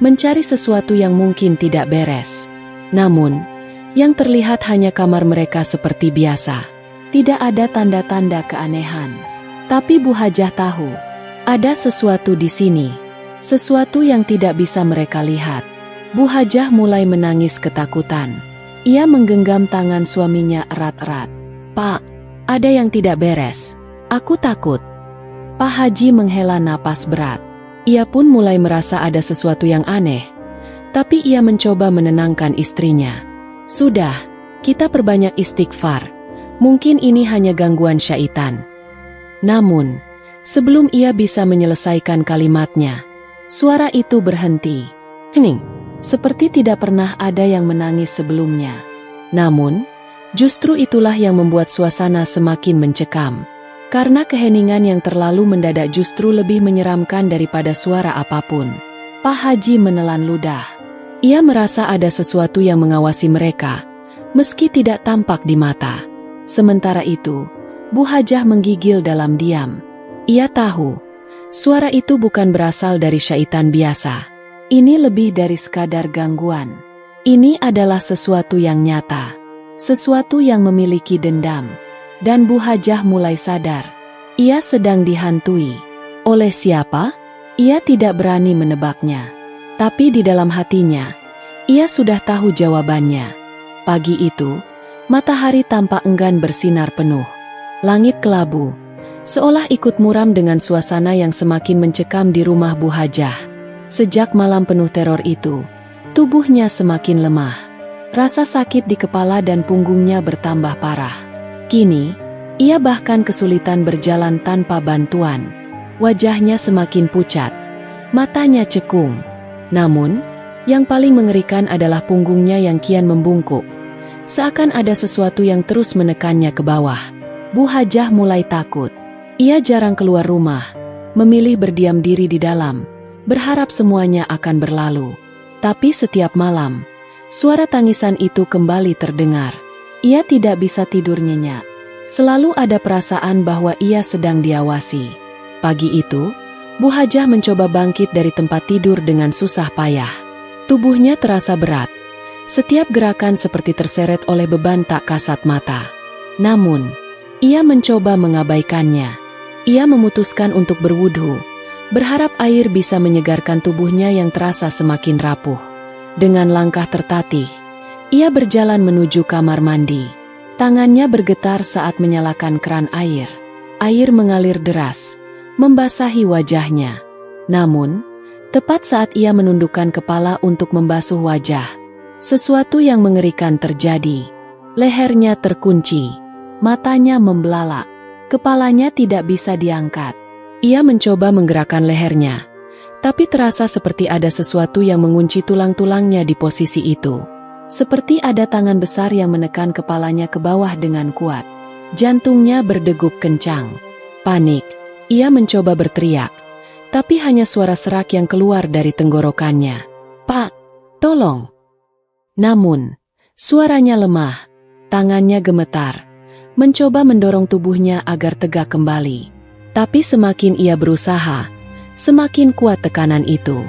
mencari sesuatu yang mungkin tidak beres. Namun, yang terlihat hanya kamar mereka seperti biasa. Tidak ada tanda-tanda keanehan. Tapi Bu Hajah tahu, ada sesuatu di sini. Sesuatu yang tidak bisa mereka lihat. Bu Hajah mulai menangis ketakutan. Ia menggenggam tangan suaminya erat-erat. Pak, ada yang tidak beres. Aku takut. Pak Haji menghela napas berat. Ia pun mulai merasa ada sesuatu yang aneh. Tapi ia mencoba menenangkan istrinya. Sudah, kita perbanyak istighfar. Mungkin ini hanya gangguan syaitan. Namun, sebelum ia bisa menyelesaikan kalimatnya, suara itu berhenti. Hening, seperti tidak pernah ada yang menangis sebelumnya. Namun, justru itulah yang membuat suasana semakin mencekam. Karena keheningan yang terlalu mendadak justru lebih menyeramkan daripada suara apapun. Pak Haji menelan ludah. Ia merasa ada sesuatu yang mengawasi mereka, meski tidak tampak di mata. Sementara itu, Bu Hajah menggigil dalam diam. Ia tahu, Suara itu bukan berasal dari syaitan biasa. Ini lebih dari sekadar gangguan. Ini adalah sesuatu yang nyata. Sesuatu yang memiliki dendam. Dan Bu Hajah mulai sadar. Ia sedang dihantui. Oleh siapa? Ia tidak berani menebaknya. Tapi di dalam hatinya, ia sudah tahu jawabannya. Pagi itu, matahari tampak enggan bersinar penuh. Langit kelabu, seolah ikut muram dengan suasana yang semakin mencekam di rumah Bu Hajah. Sejak malam penuh teror itu, tubuhnya semakin lemah. Rasa sakit di kepala dan punggungnya bertambah parah. Kini, ia bahkan kesulitan berjalan tanpa bantuan. Wajahnya semakin pucat, matanya cekung. Namun, yang paling mengerikan adalah punggungnya yang kian membungkuk. Seakan ada sesuatu yang terus menekannya ke bawah. Bu Hajah mulai takut. Ia jarang keluar rumah, memilih berdiam diri di dalam, berharap semuanya akan berlalu. Tapi setiap malam, suara tangisan itu kembali terdengar. Ia tidak bisa tidur nyenyak. Selalu ada perasaan bahwa ia sedang diawasi. Pagi itu, Bu Hajah mencoba bangkit dari tempat tidur dengan susah payah. Tubuhnya terasa berat. Setiap gerakan seperti terseret oleh beban tak kasat mata. Namun, ia mencoba mengabaikannya. Ia memutuskan untuk berwudhu, berharap air bisa menyegarkan tubuhnya yang terasa semakin rapuh. Dengan langkah tertatih, ia berjalan menuju kamar mandi. Tangannya bergetar saat menyalakan keran air. Air mengalir deras, membasahi wajahnya. Namun, tepat saat ia menundukkan kepala untuk membasuh wajah, sesuatu yang mengerikan terjadi. Lehernya terkunci, matanya membelalak, kepalanya tidak bisa diangkat. Ia mencoba menggerakkan lehernya, tapi terasa seperti ada sesuatu yang mengunci tulang-tulangnya di posisi itu. Seperti ada tangan besar yang menekan kepalanya ke bawah dengan kuat. Jantungnya berdegup kencang. Panik. Ia mencoba berteriak, tapi hanya suara serak yang keluar dari tenggorokannya. "Pak, tolong!" Namun, suaranya lemah, tangannya gemetar, mencoba mendorong tubuhnya agar tegak kembali. Tapi semakin ia berusaha, semakin kuat tekanan itu.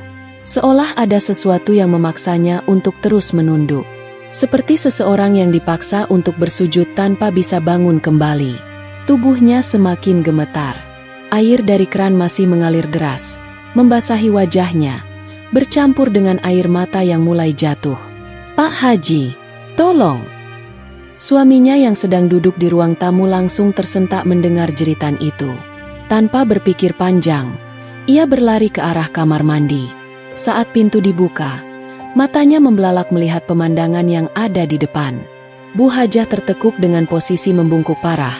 Seolah ada sesuatu yang memaksanya untuk terus menunduk. Seperti seseorang yang dipaksa untuk bersujud tanpa bisa bangun kembali. Tubuhnya semakin gemetar. Air dari keran masih mengalir deras, membasahi wajahnya, bercampur dengan air mata yang mulai jatuh. "Pak Haji, tolong!" Suaminya yang sedang duduk di ruang tamu langsung tersentak mendengar jeritan itu. Tanpa berpikir panjang, ia berlari ke arah kamar mandi. Saat pintu dibuka, matanya membelalak melihat pemandangan yang ada di depan. Bu Hajah tertekuk dengan posisi membungkuk parah.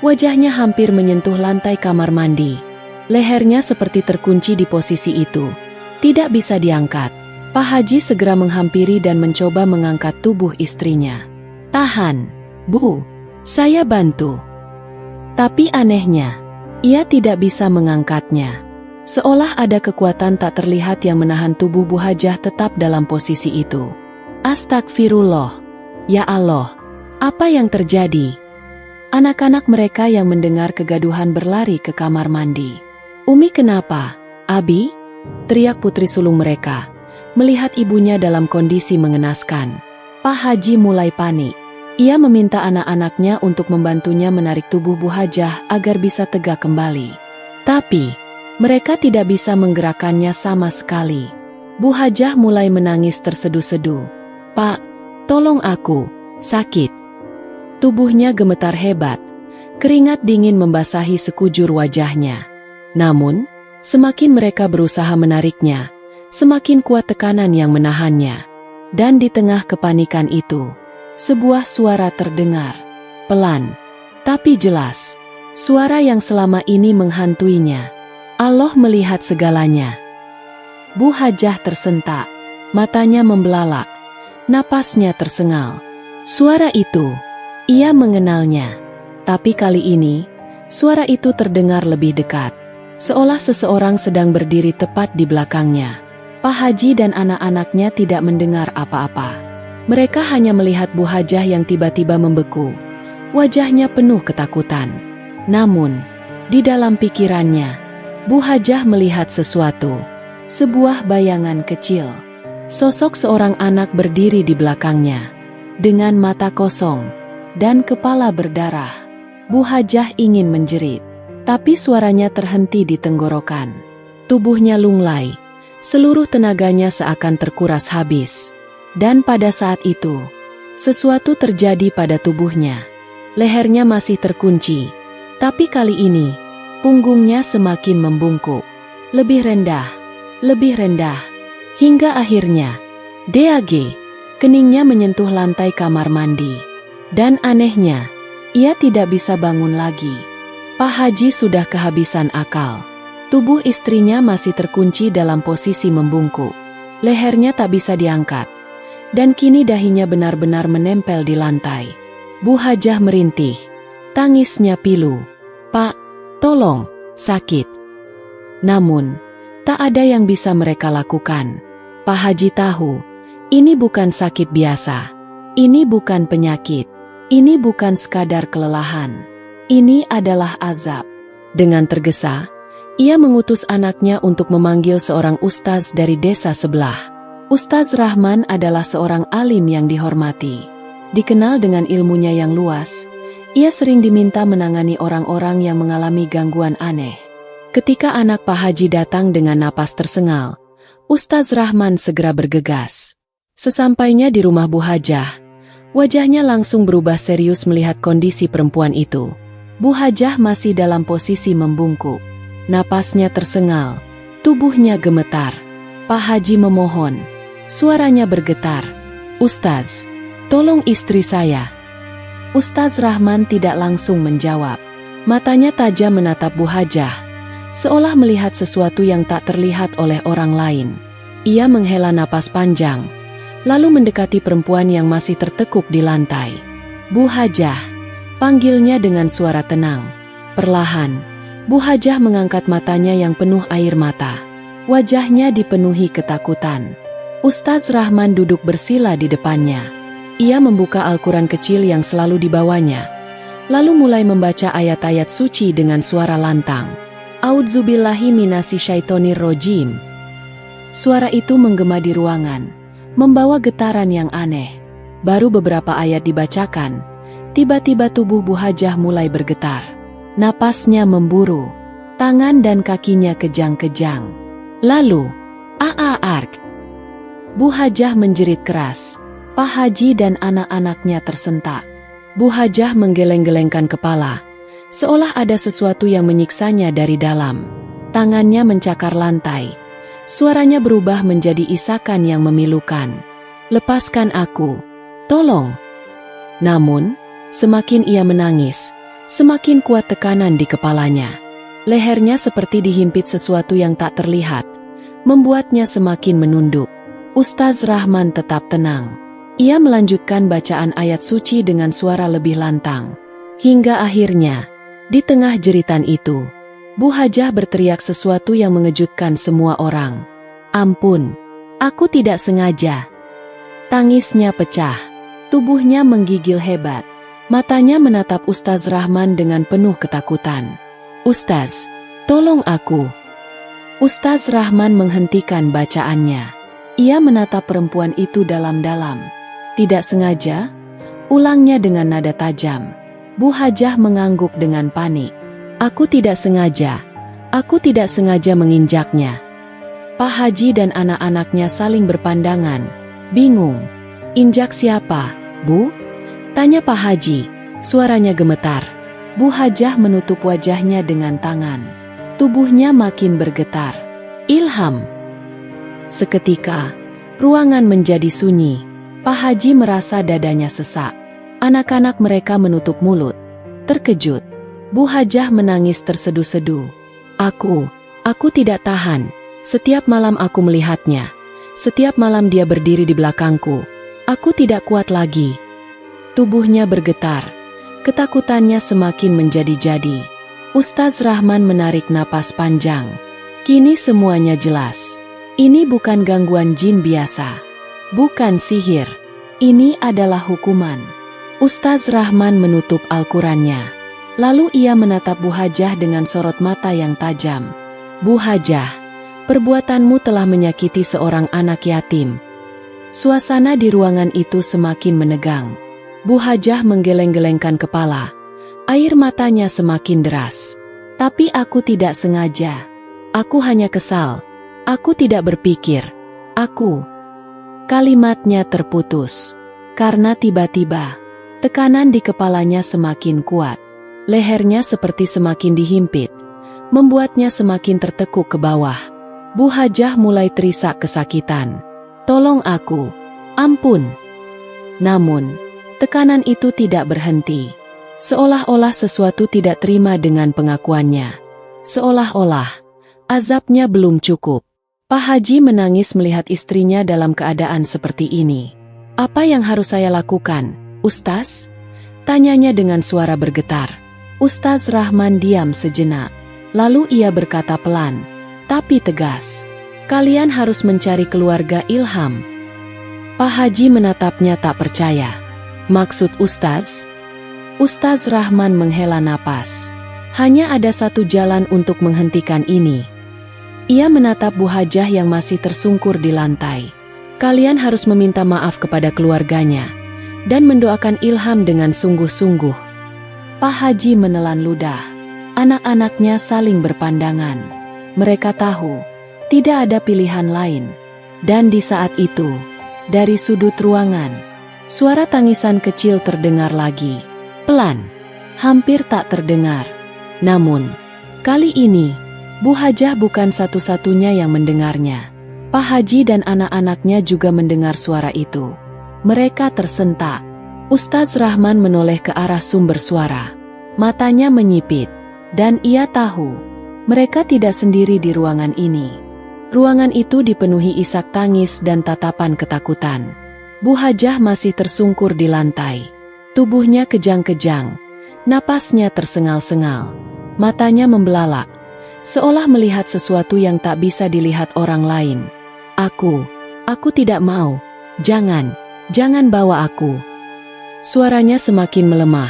Wajahnya hampir menyentuh lantai kamar mandi. Lehernya seperti terkunci di posisi itu. Tidak bisa diangkat. Pak Haji segera menghampiri dan mencoba mengangkat tubuh istrinya. "Tahan, Bu. Saya bantu." Tapi anehnya, ia tidak bisa mengangkatnya. Seolah ada kekuatan tak terlihat yang menahan tubuh Bu Hajah tetap dalam posisi itu. Astagfirullah. Ya Allah, apa yang terjadi? Anak-anak mereka yang mendengar kegaduhan berlari ke kamar mandi. "Umi kenapa? Abi?" teriak putri sulung mereka, melihat ibunya dalam kondisi mengenaskan. Pak Haji mulai panik. Ia meminta anak-anaknya untuk membantunya menarik tubuh Bu Hajah agar bisa tegak kembali. Tapi, mereka tidak bisa menggerakkannya sama sekali. Bu Hajah mulai menangis terseduh-seduh. "Pak, tolong aku, sakit." Tubuhnya gemetar hebat, keringat dingin membasahi sekujur wajahnya. Namun, semakin mereka berusaha menariknya, semakin kuat tekanan yang menahannya. Dan di tengah kepanikan itu, sebuah suara terdengar, pelan, tapi jelas. Suara yang selama ini menghantuinya. Allah melihat segalanya. Bu Hajah tersentak, matanya membelalak, napasnya tersengal. Suara itu, ia mengenalnya. Tapi kali ini, suara itu terdengar lebih dekat. Seolah seseorang sedang berdiri tepat di belakangnya. Pak Haji dan anak-anaknya tidak mendengar apa-apa. Mereka hanya melihat Bu Hajah yang tiba-tiba membeku. Wajahnya penuh ketakutan. Namun, di dalam pikirannya, Bu Hajah melihat sesuatu. Sebuah bayangan kecil. Sosok seorang anak berdiri di belakangnya. Dengan mata kosong dan kepala berdarah. Bu Hajah ingin menjerit. Tapi suaranya terhenti di tenggorokan. Tubuhnya lunglai. Seluruh tenaganya seakan terkuras habis. Dan pada saat itu, sesuatu terjadi pada tubuhnya. Lehernya masih terkunci. Tapi kali ini, punggungnya semakin membungkuk. Lebih rendah, hingga akhirnya, DAG, keningnya menyentuh lantai kamar mandi. Dan anehnya, ia tidak bisa bangun lagi. Pak Haji sudah kehabisan akal. Tubuh istrinya masih terkunci dalam posisi membungkuk. Lehernya tak bisa diangkat. Dan kini dahinya benar-benar menempel di lantai. Bu Hajah merintih. Tangisnya pilu. "Pak, tolong, sakit." Namun, tak ada yang bisa mereka lakukan. Pak Haji tahu, ini bukan sakit biasa. Ini bukan penyakit. Ini bukan sekadar kelelahan. Ini adalah azab. Dengan tergesa, ia mengutus anaknya untuk memanggil seorang ustaz dari desa sebelah. Ustaz Rahman adalah seorang alim yang dihormati. Dikenal dengan ilmunya yang luas, ia sering diminta menangani orang-orang yang mengalami gangguan aneh. Ketika anak Pak Haji datang dengan napas tersengal, Ustaz Rahman segera bergegas. Sesampainya di rumah Bu Hajah, wajahnya langsung berubah serius melihat kondisi perempuan itu. Bu Hajah masih dalam posisi membungkuk. Napasnya tersengal, tubuhnya gemetar. Pak Haji memohon, suaranya bergetar. "Ustaz, tolong istri saya." Ustaz Rahman tidak langsung menjawab. Matanya tajam menatap Bu Hajah, seolah melihat sesuatu yang tak terlihat oleh orang lain. Ia menghela napas panjang, lalu mendekati perempuan yang masih tertekuk di lantai. "Bu Hajah," panggilnya dengan suara tenang. Perlahan, Bu Hajah mengangkat matanya yang penuh air mata. Wajahnya dipenuhi ketakutan. Ustaz Rahman duduk bersila di depannya. Ia membuka Al-Quran kecil yang selalu dibawanya, lalu mulai membaca ayat-ayat suci dengan suara lantang. "A'udzubillahi minasyaitonir rojim." Suara itu menggema di ruangan, membawa getaran yang aneh. Baru beberapa ayat dibacakan, tiba-tiba tubuh Bu Hajah mulai bergetar. Napasnya memburu, tangan dan kakinya kejang-kejang. Lalu, ark. Bu Hajah menjerit keras. Pak Haji dan anak-anaknya tersentak. Bu Hajah menggeleng-gelengkan kepala, seolah ada sesuatu yang menyiksanya dari dalam. Tangannya mencakar lantai. Suaranya berubah menjadi isakan yang memilukan. "Lepaskan aku, tolong." Namun, semakin ia menangis, semakin kuat tekanan di kepalanya. Lehernya seperti dihimpit sesuatu yang tak terlihat, membuatnya semakin menunduk. Ustaz Rahman tetap tenang. Ia melanjutkan bacaan ayat suci dengan suara lebih lantang. Hingga akhirnya, di tengah jeritan itu, Bu Hajah berteriak sesuatu yang mengejutkan semua orang. "Ampun, aku tidak sengaja." Tangisnya pecah, tubuhnya menggigil hebat. Matanya menatap Ustaz Rahman dengan penuh ketakutan. "Ustaz, tolong aku." Ustaz Rahman menghentikan bacaannya. Ia menatap perempuan itu dalam-dalam. "Tidak sengaja?" ulangnya dengan nada tajam. Bu Hajah mengangguk dengan panik. "Aku tidak sengaja. Aku tidak sengaja menginjaknya." Pak Haji dan anak-anaknya saling berpandangan, bingung. "Injak siapa, Bu?" tanya Pak Haji. Suaranya gemetar. Bu Hajah menutup wajahnya dengan tangan. Tubuhnya makin bergetar. "Ilham." Seketika, ruangan menjadi sunyi. Pak Haji merasa dadanya sesak. Anak-anak mereka menutup mulut, terkejut. Bu Hajah menangis terseduh-seduh. Aku tidak tahan. Setiap malam aku melihatnya. Setiap malam dia berdiri di belakangku. Aku tidak kuat lagi." Tubuhnya bergetar. Ketakutannya semakin menjadi-jadi. Ustaz Rahman menarik napas panjang. Kini semuanya jelas. Ini bukan gangguan jin biasa. Bukan sihir. Ini adalah hukuman. Ustaz Rahman menutup Al-Qurannya. Lalu ia menatap Bu Hajah dengan sorot mata yang tajam. Bu Hajah, perbuatanmu telah menyakiti seorang anak yatim. Suasana di ruangan itu semakin menegang. Bu Hajah menggeleng-gelengkan kepala. Air matanya semakin deras. Tapi aku tidak sengaja. Aku hanya kesal. Aku tidak berpikir. Aku. Kalimatnya terputus. Karena tiba-tiba, tekanan di kepalanya semakin kuat. Lehernya seperti semakin dihimpit. Membuatnya semakin tertekuk ke bawah. Bu Hajah mulai terisak kesakitan. Tolong aku. Ampun. Namun, tekanan itu tidak berhenti. Seolah-olah sesuatu tidak terima dengan pengakuannya. Seolah-olah, azabnya belum cukup. Pak Haji menangis melihat istrinya dalam keadaan seperti ini. Apa yang harus saya lakukan, Ustaz? Tanyanya dengan suara bergetar. Ustaz Rahman diam sejenak. Lalu ia berkata pelan, tapi tegas. Kalian harus mencari keluarga Ilham. Pak Haji menatapnya tak percaya. Maksud Ustaz? Ustaz Rahman menghela napas. Hanya ada satu jalan untuk menghentikan ini. Ia menatap Bu Hajah yang masih tersungkur di lantai. Kalian harus meminta maaf kepada keluarganya dan mendoakan Ilham dengan sungguh-sungguh. Pak Haji menelan ludah. Anak-anaknya saling berpandangan. Mereka tahu tidak ada pilihan lain. Dan di saat itu, dari sudut ruangan, suara tangisan kecil terdengar lagi. Pelan, hampir tak terdengar. Namun, kali ini, Bu Hajah bukan satu-satunya yang mendengarnya. Pak Haji dan anak-anaknya juga mendengar suara itu. Mereka tersentak. Ustaz Rahman menoleh ke arah sumber suara. Matanya menyipit. Dan ia tahu, mereka tidak sendiri di ruangan ini. Ruangan itu dipenuhi isak tangis dan tatapan ketakutan. Bu Hajah masih tersungkur di lantai. Tubuhnya kejang-kejang. Napasnya tersengal-sengal. Matanya membelalak. Seolah melihat sesuatu yang tak bisa dilihat orang lain. Aku tidak mau. Jangan bawa aku. Suaranya semakin melemah.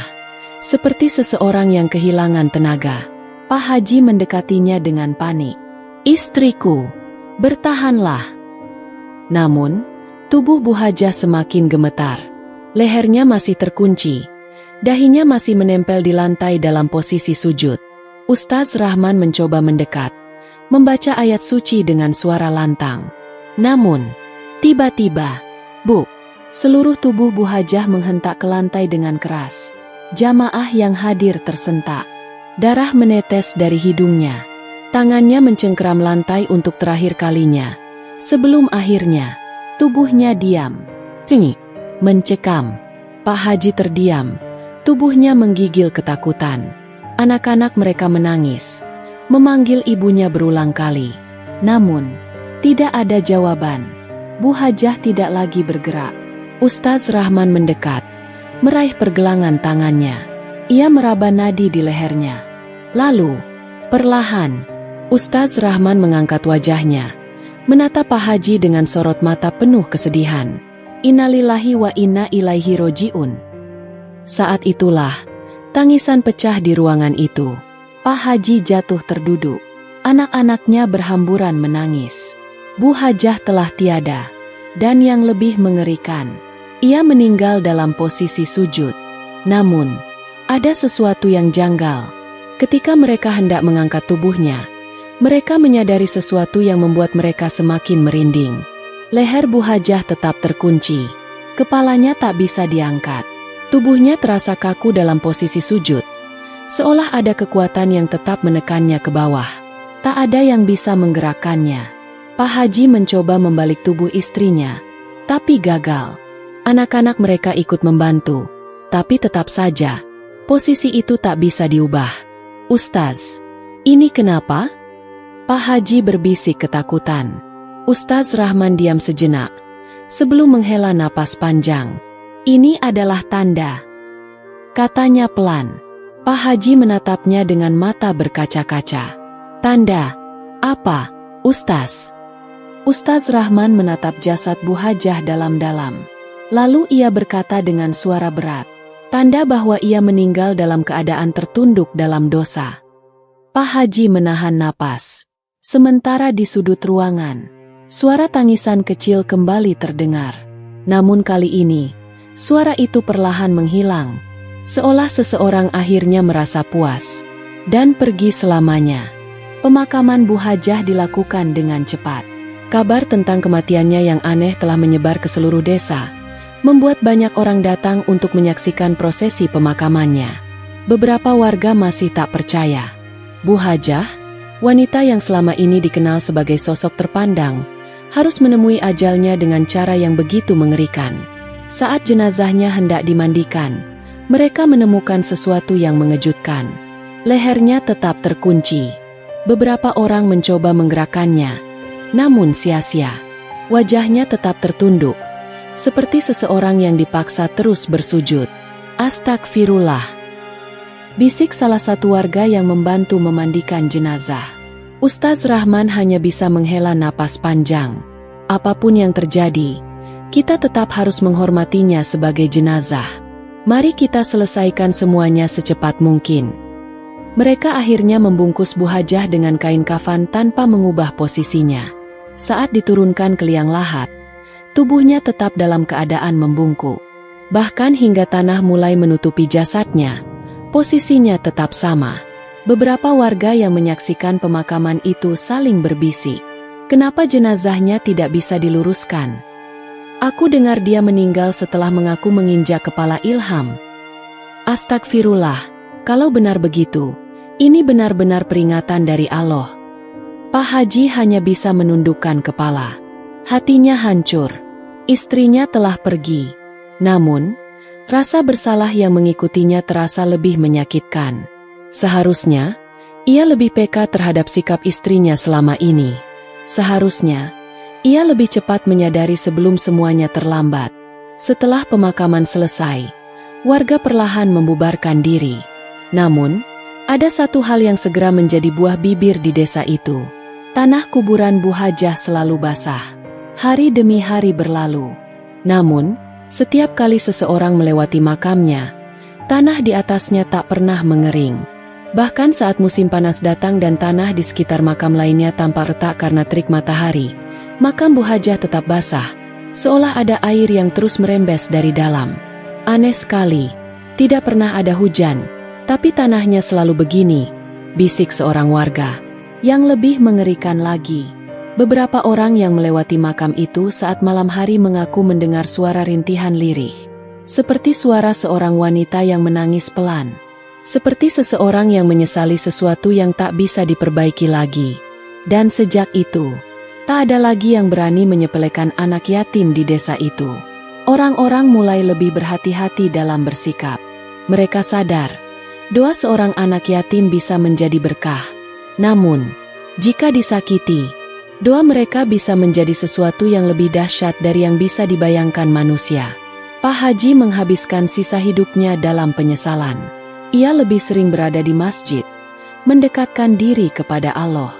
Seperti seseorang yang kehilangan tenaga. Pak Haji mendekatinya dengan panik. Istriku, bertahanlah. Namun, tubuh Bu Hajah semakin gemetar. Lehernya masih terkunci. Dahinya masih menempel di lantai dalam posisi sujud. Ustaz Rahman mencoba mendekat, membaca ayat suci dengan suara lantang. Namun, tiba-tiba, buk, seluruh tubuh Bu Hajah menghentak ke lantai dengan keras. Jamaah yang hadir tersentak. Darah menetes dari hidungnya. Tangannya mencengkeram lantai untuk terakhir kalinya. Sebelum akhirnya, tubuhnya diam. Cengik, mencekam. Pak Haji terdiam. Tubuhnya menggigil ketakutan. Anak-anak mereka menangis. Memanggil ibunya berulang kali. Namun, tidak ada jawaban. Bu Hajah tidak lagi bergerak. Ustaz Rahman mendekat. Meraih pergelangan tangannya. Ia meraba nadi di lehernya. Lalu, perlahan, Ustaz Rahman mengangkat wajahnya, menatap Pak Haji dengan sorot mata penuh kesedihan. Innalillahi wa inna ilaihi roji'un. Saat itulah, tangisan pecah di ruangan itu. Pak Haji jatuh terduduk. Anak-anaknya berhamburan menangis. Bu Hajah telah tiada. Dan yang lebih mengerikan, ia meninggal dalam posisi sujud. Namun, ada sesuatu yang janggal. Ketika mereka hendak mengangkat tubuhnya, mereka menyadari sesuatu yang membuat mereka semakin merinding. Leher Bu Hajah tetap terkunci. Kepalanya tak bisa diangkat. Tubuhnya terasa kaku dalam posisi sujud. Seolah ada kekuatan yang tetap menekannya ke bawah. Tak ada yang bisa menggerakkannya. Pak Haji mencoba membalik tubuh istrinya, tapi gagal. Anak-anak mereka ikut membantu, tapi tetap saja, posisi itu tak bisa diubah. Ustaz, ini kenapa? Pak Haji berbisik ketakutan. Ustaz Rahman diam sejenak, sebelum menghela napas panjang. Ini adalah tanda. Katanya pelan. Pak Haji menatapnya dengan mata berkaca-kaca. Tanda? Apa, Ustaz? Ustaz Rahman menatap jasad Bu Hajah dalam-dalam. Lalu ia berkata dengan suara berat. Tanda bahwa ia meninggal dalam keadaan tertunduk dalam dosa. Pak Haji menahan napas. Sementara di sudut ruangan, suara tangisan kecil kembali terdengar. Namun kali ini, suara itu perlahan menghilang, seolah seseorang akhirnya merasa puas dan pergi selamanya. Pemakaman Bu Hajah dilakukan dengan cepat. Kabar tentang kematiannya yang aneh telah menyebar ke seluruh desa, membuat banyak orang datang untuk menyaksikan prosesi pemakamannya. Beberapa warga masih tak percaya. Bu Hajah, wanita yang selama ini dikenal sebagai sosok terpandang, harus menemui ajalnya dengan cara yang begitu mengerikan. Saat jenazahnya hendak dimandikan, mereka menemukan sesuatu yang mengejutkan. Lehernya tetap terkunci. Beberapa orang mencoba menggerakkannya, namun sia-sia. Wajahnya tetap tertunduk, seperti seseorang yang dipaksa terus bersujud. Astagfirullah, bisik salah satu warga yang membantu memandikan jenazah. Ustaz Rahman hanya bisa menghela napas panjang. Apapun yang terjadi, kita tetap harus menghormatinya sebagai jenazah. Mari kita selesaikan semuanya secepat mungkin. Mereka akhirnya membungkus Bu Hajah dengan kain kafan tanpa mengubah posisinya. Saat diturunkan ke liang lahat, tubuhnya tetap dalam keadaan membungkuk. Bahkan hingga tanah mulai menutupi jasadnya, posisinya tetap sama. Beberapa warga yang menyaksikan pemakaman itu saling berbisik. Kenapa jenazahnya tidak bisa diluruskan? Aku dengar dia meninggal setelah mengaku menginjak kepala Ilham. Astagfirullah, kalau benar begitu, ini benar-benar peringatan dari Allah. Pak Haji hanya bisa menundukkan kepala. Hatinya hancur. Istrinya telah pergi. Namun, rasa bersalah yang mengikutinya terasa lebih menyakitkan. Seharusnya, ia lebih peka terhadap sikap istrinya selama ini. Seharusnya, ia lebih cepat menyadari sebelum semuanya terlambat. Setelah pemakaman selesai, warga perlahan membubarkan diri. Namun, ada satu hal yang segera menjadi buah bibir di desa itu. Tanah kuburan Bu Hajah selalu basah. Hari demi hari berlalu. Namun, setiap kali seseorang melewati makamnya, tanah di atasnya tak pernah mengering. Bahkan saat musim panas datang dan tanah di sekitar makam lainnya tampak retak karena terik matahari, makam Bu Hajah tetap basah, seolah ada air yang terus merembes dari dalam. Aneh sekali, tidak pernah ada hujan, tapi tanahnya selalu begini, bisik seorang warga. Yang lebih mengerikan lagi, beberapa orang yang melewati makam itu saat malam hari mengaku mendengar suara rintihan lirih. Seperti suara seorang wanita yang menangis pelan. Seperti seseorang yang menyesali sesuatu yang tak bisa diperbaiki lagi. Dan sejak itu, tak ada lagi yang berani menyepelekan anak yatim di desa itu. Orang-orang mulai lebih berhati-hati dalam bersikap. Mereka sadar, doa seorang anak yatim bisa menjadi berkah. Namun, jika disakiti, doa mereka bisa menjadi sesuatu yang lebih dahsyat dari yang bisa dibayangkan manusia. Pak Haji menghabiskan sisa hidupnya dalam penyesalan. Ia lebih sering berada di masjid, mendekatkan diri kepada Allah.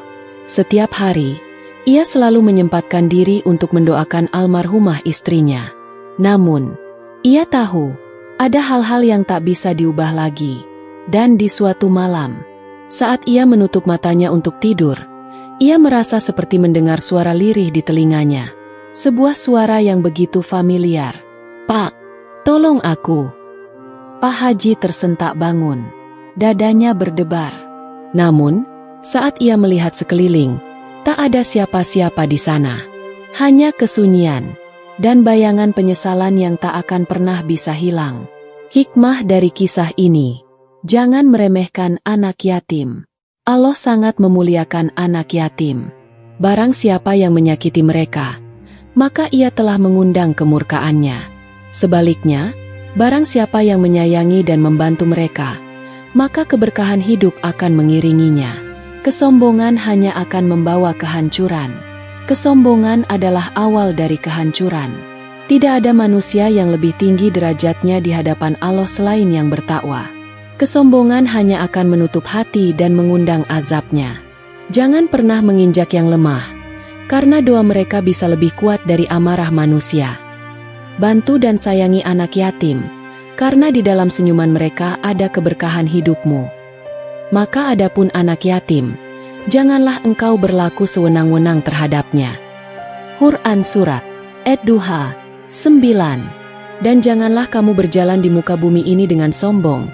Setiap hari, ia selalu menyempatkan diri untuk mendoakan almarhumah istrinya. Namun, ia tahu, ada hal-hal yang tak bisa diubah lagi. Dan di suatu malam, saat ia menutup matanya untuk tidur, ia merasa seperti mendengar suara lirih di telinganya. Sebuah suara yang begitu familiar. "Pak, tolong aku." Pak Haji tersentak bangun. Dadanya berdebar. Namun, saat ia melihat sekeliling, tak ada siapa-siapa di sana. Hanya kesunyian dan bayangan penyesalan yang tak akan pernah bisa hilang. Hikmah dari kisah ini, jangan meremehkan anak yatim. Allah sangat memuliakan anak yatim. Barang siapa yang menyakiti mereka, maka ia telah mengundang kemurkaannya. Sebaliknya, barang siapa yang menyayangi dan membantu mereka, maka keberkahan hidup akan mengiringinya. Kesombongan hanya akan membawa kehancuran. Kesombongan adalah awal dari kehancuran. Tidak ada manusia yang lebih tinggi derajatnya di hadapan Allah selain yang bertakwa. Kesombongan hanya akan menutup hati dan mengundang azabnya. Jangan pernah menginjak yang lemah, karena doa mereka bisa lebih kuat dari amarah manusia. Bantu dan sayangi anak yatim, karena di dalam senyuman mereka ada keberkahan hidupmu. Maka adapun anak yatim, janganlah engkau berlaku sewenang-wenang terhadapnya. Quran Surat Ad-Duha 9. Dan janganlah kamu berjalan di muka bumi ini dengan sombong,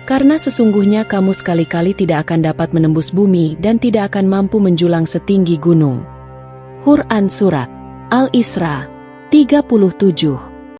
karena sesungguhnya kamu sekali-kali tidak akan dapat menembus bumi dan tidak akan mampu menjulang setinggi gunung. Quran Surat Al-Isra 37.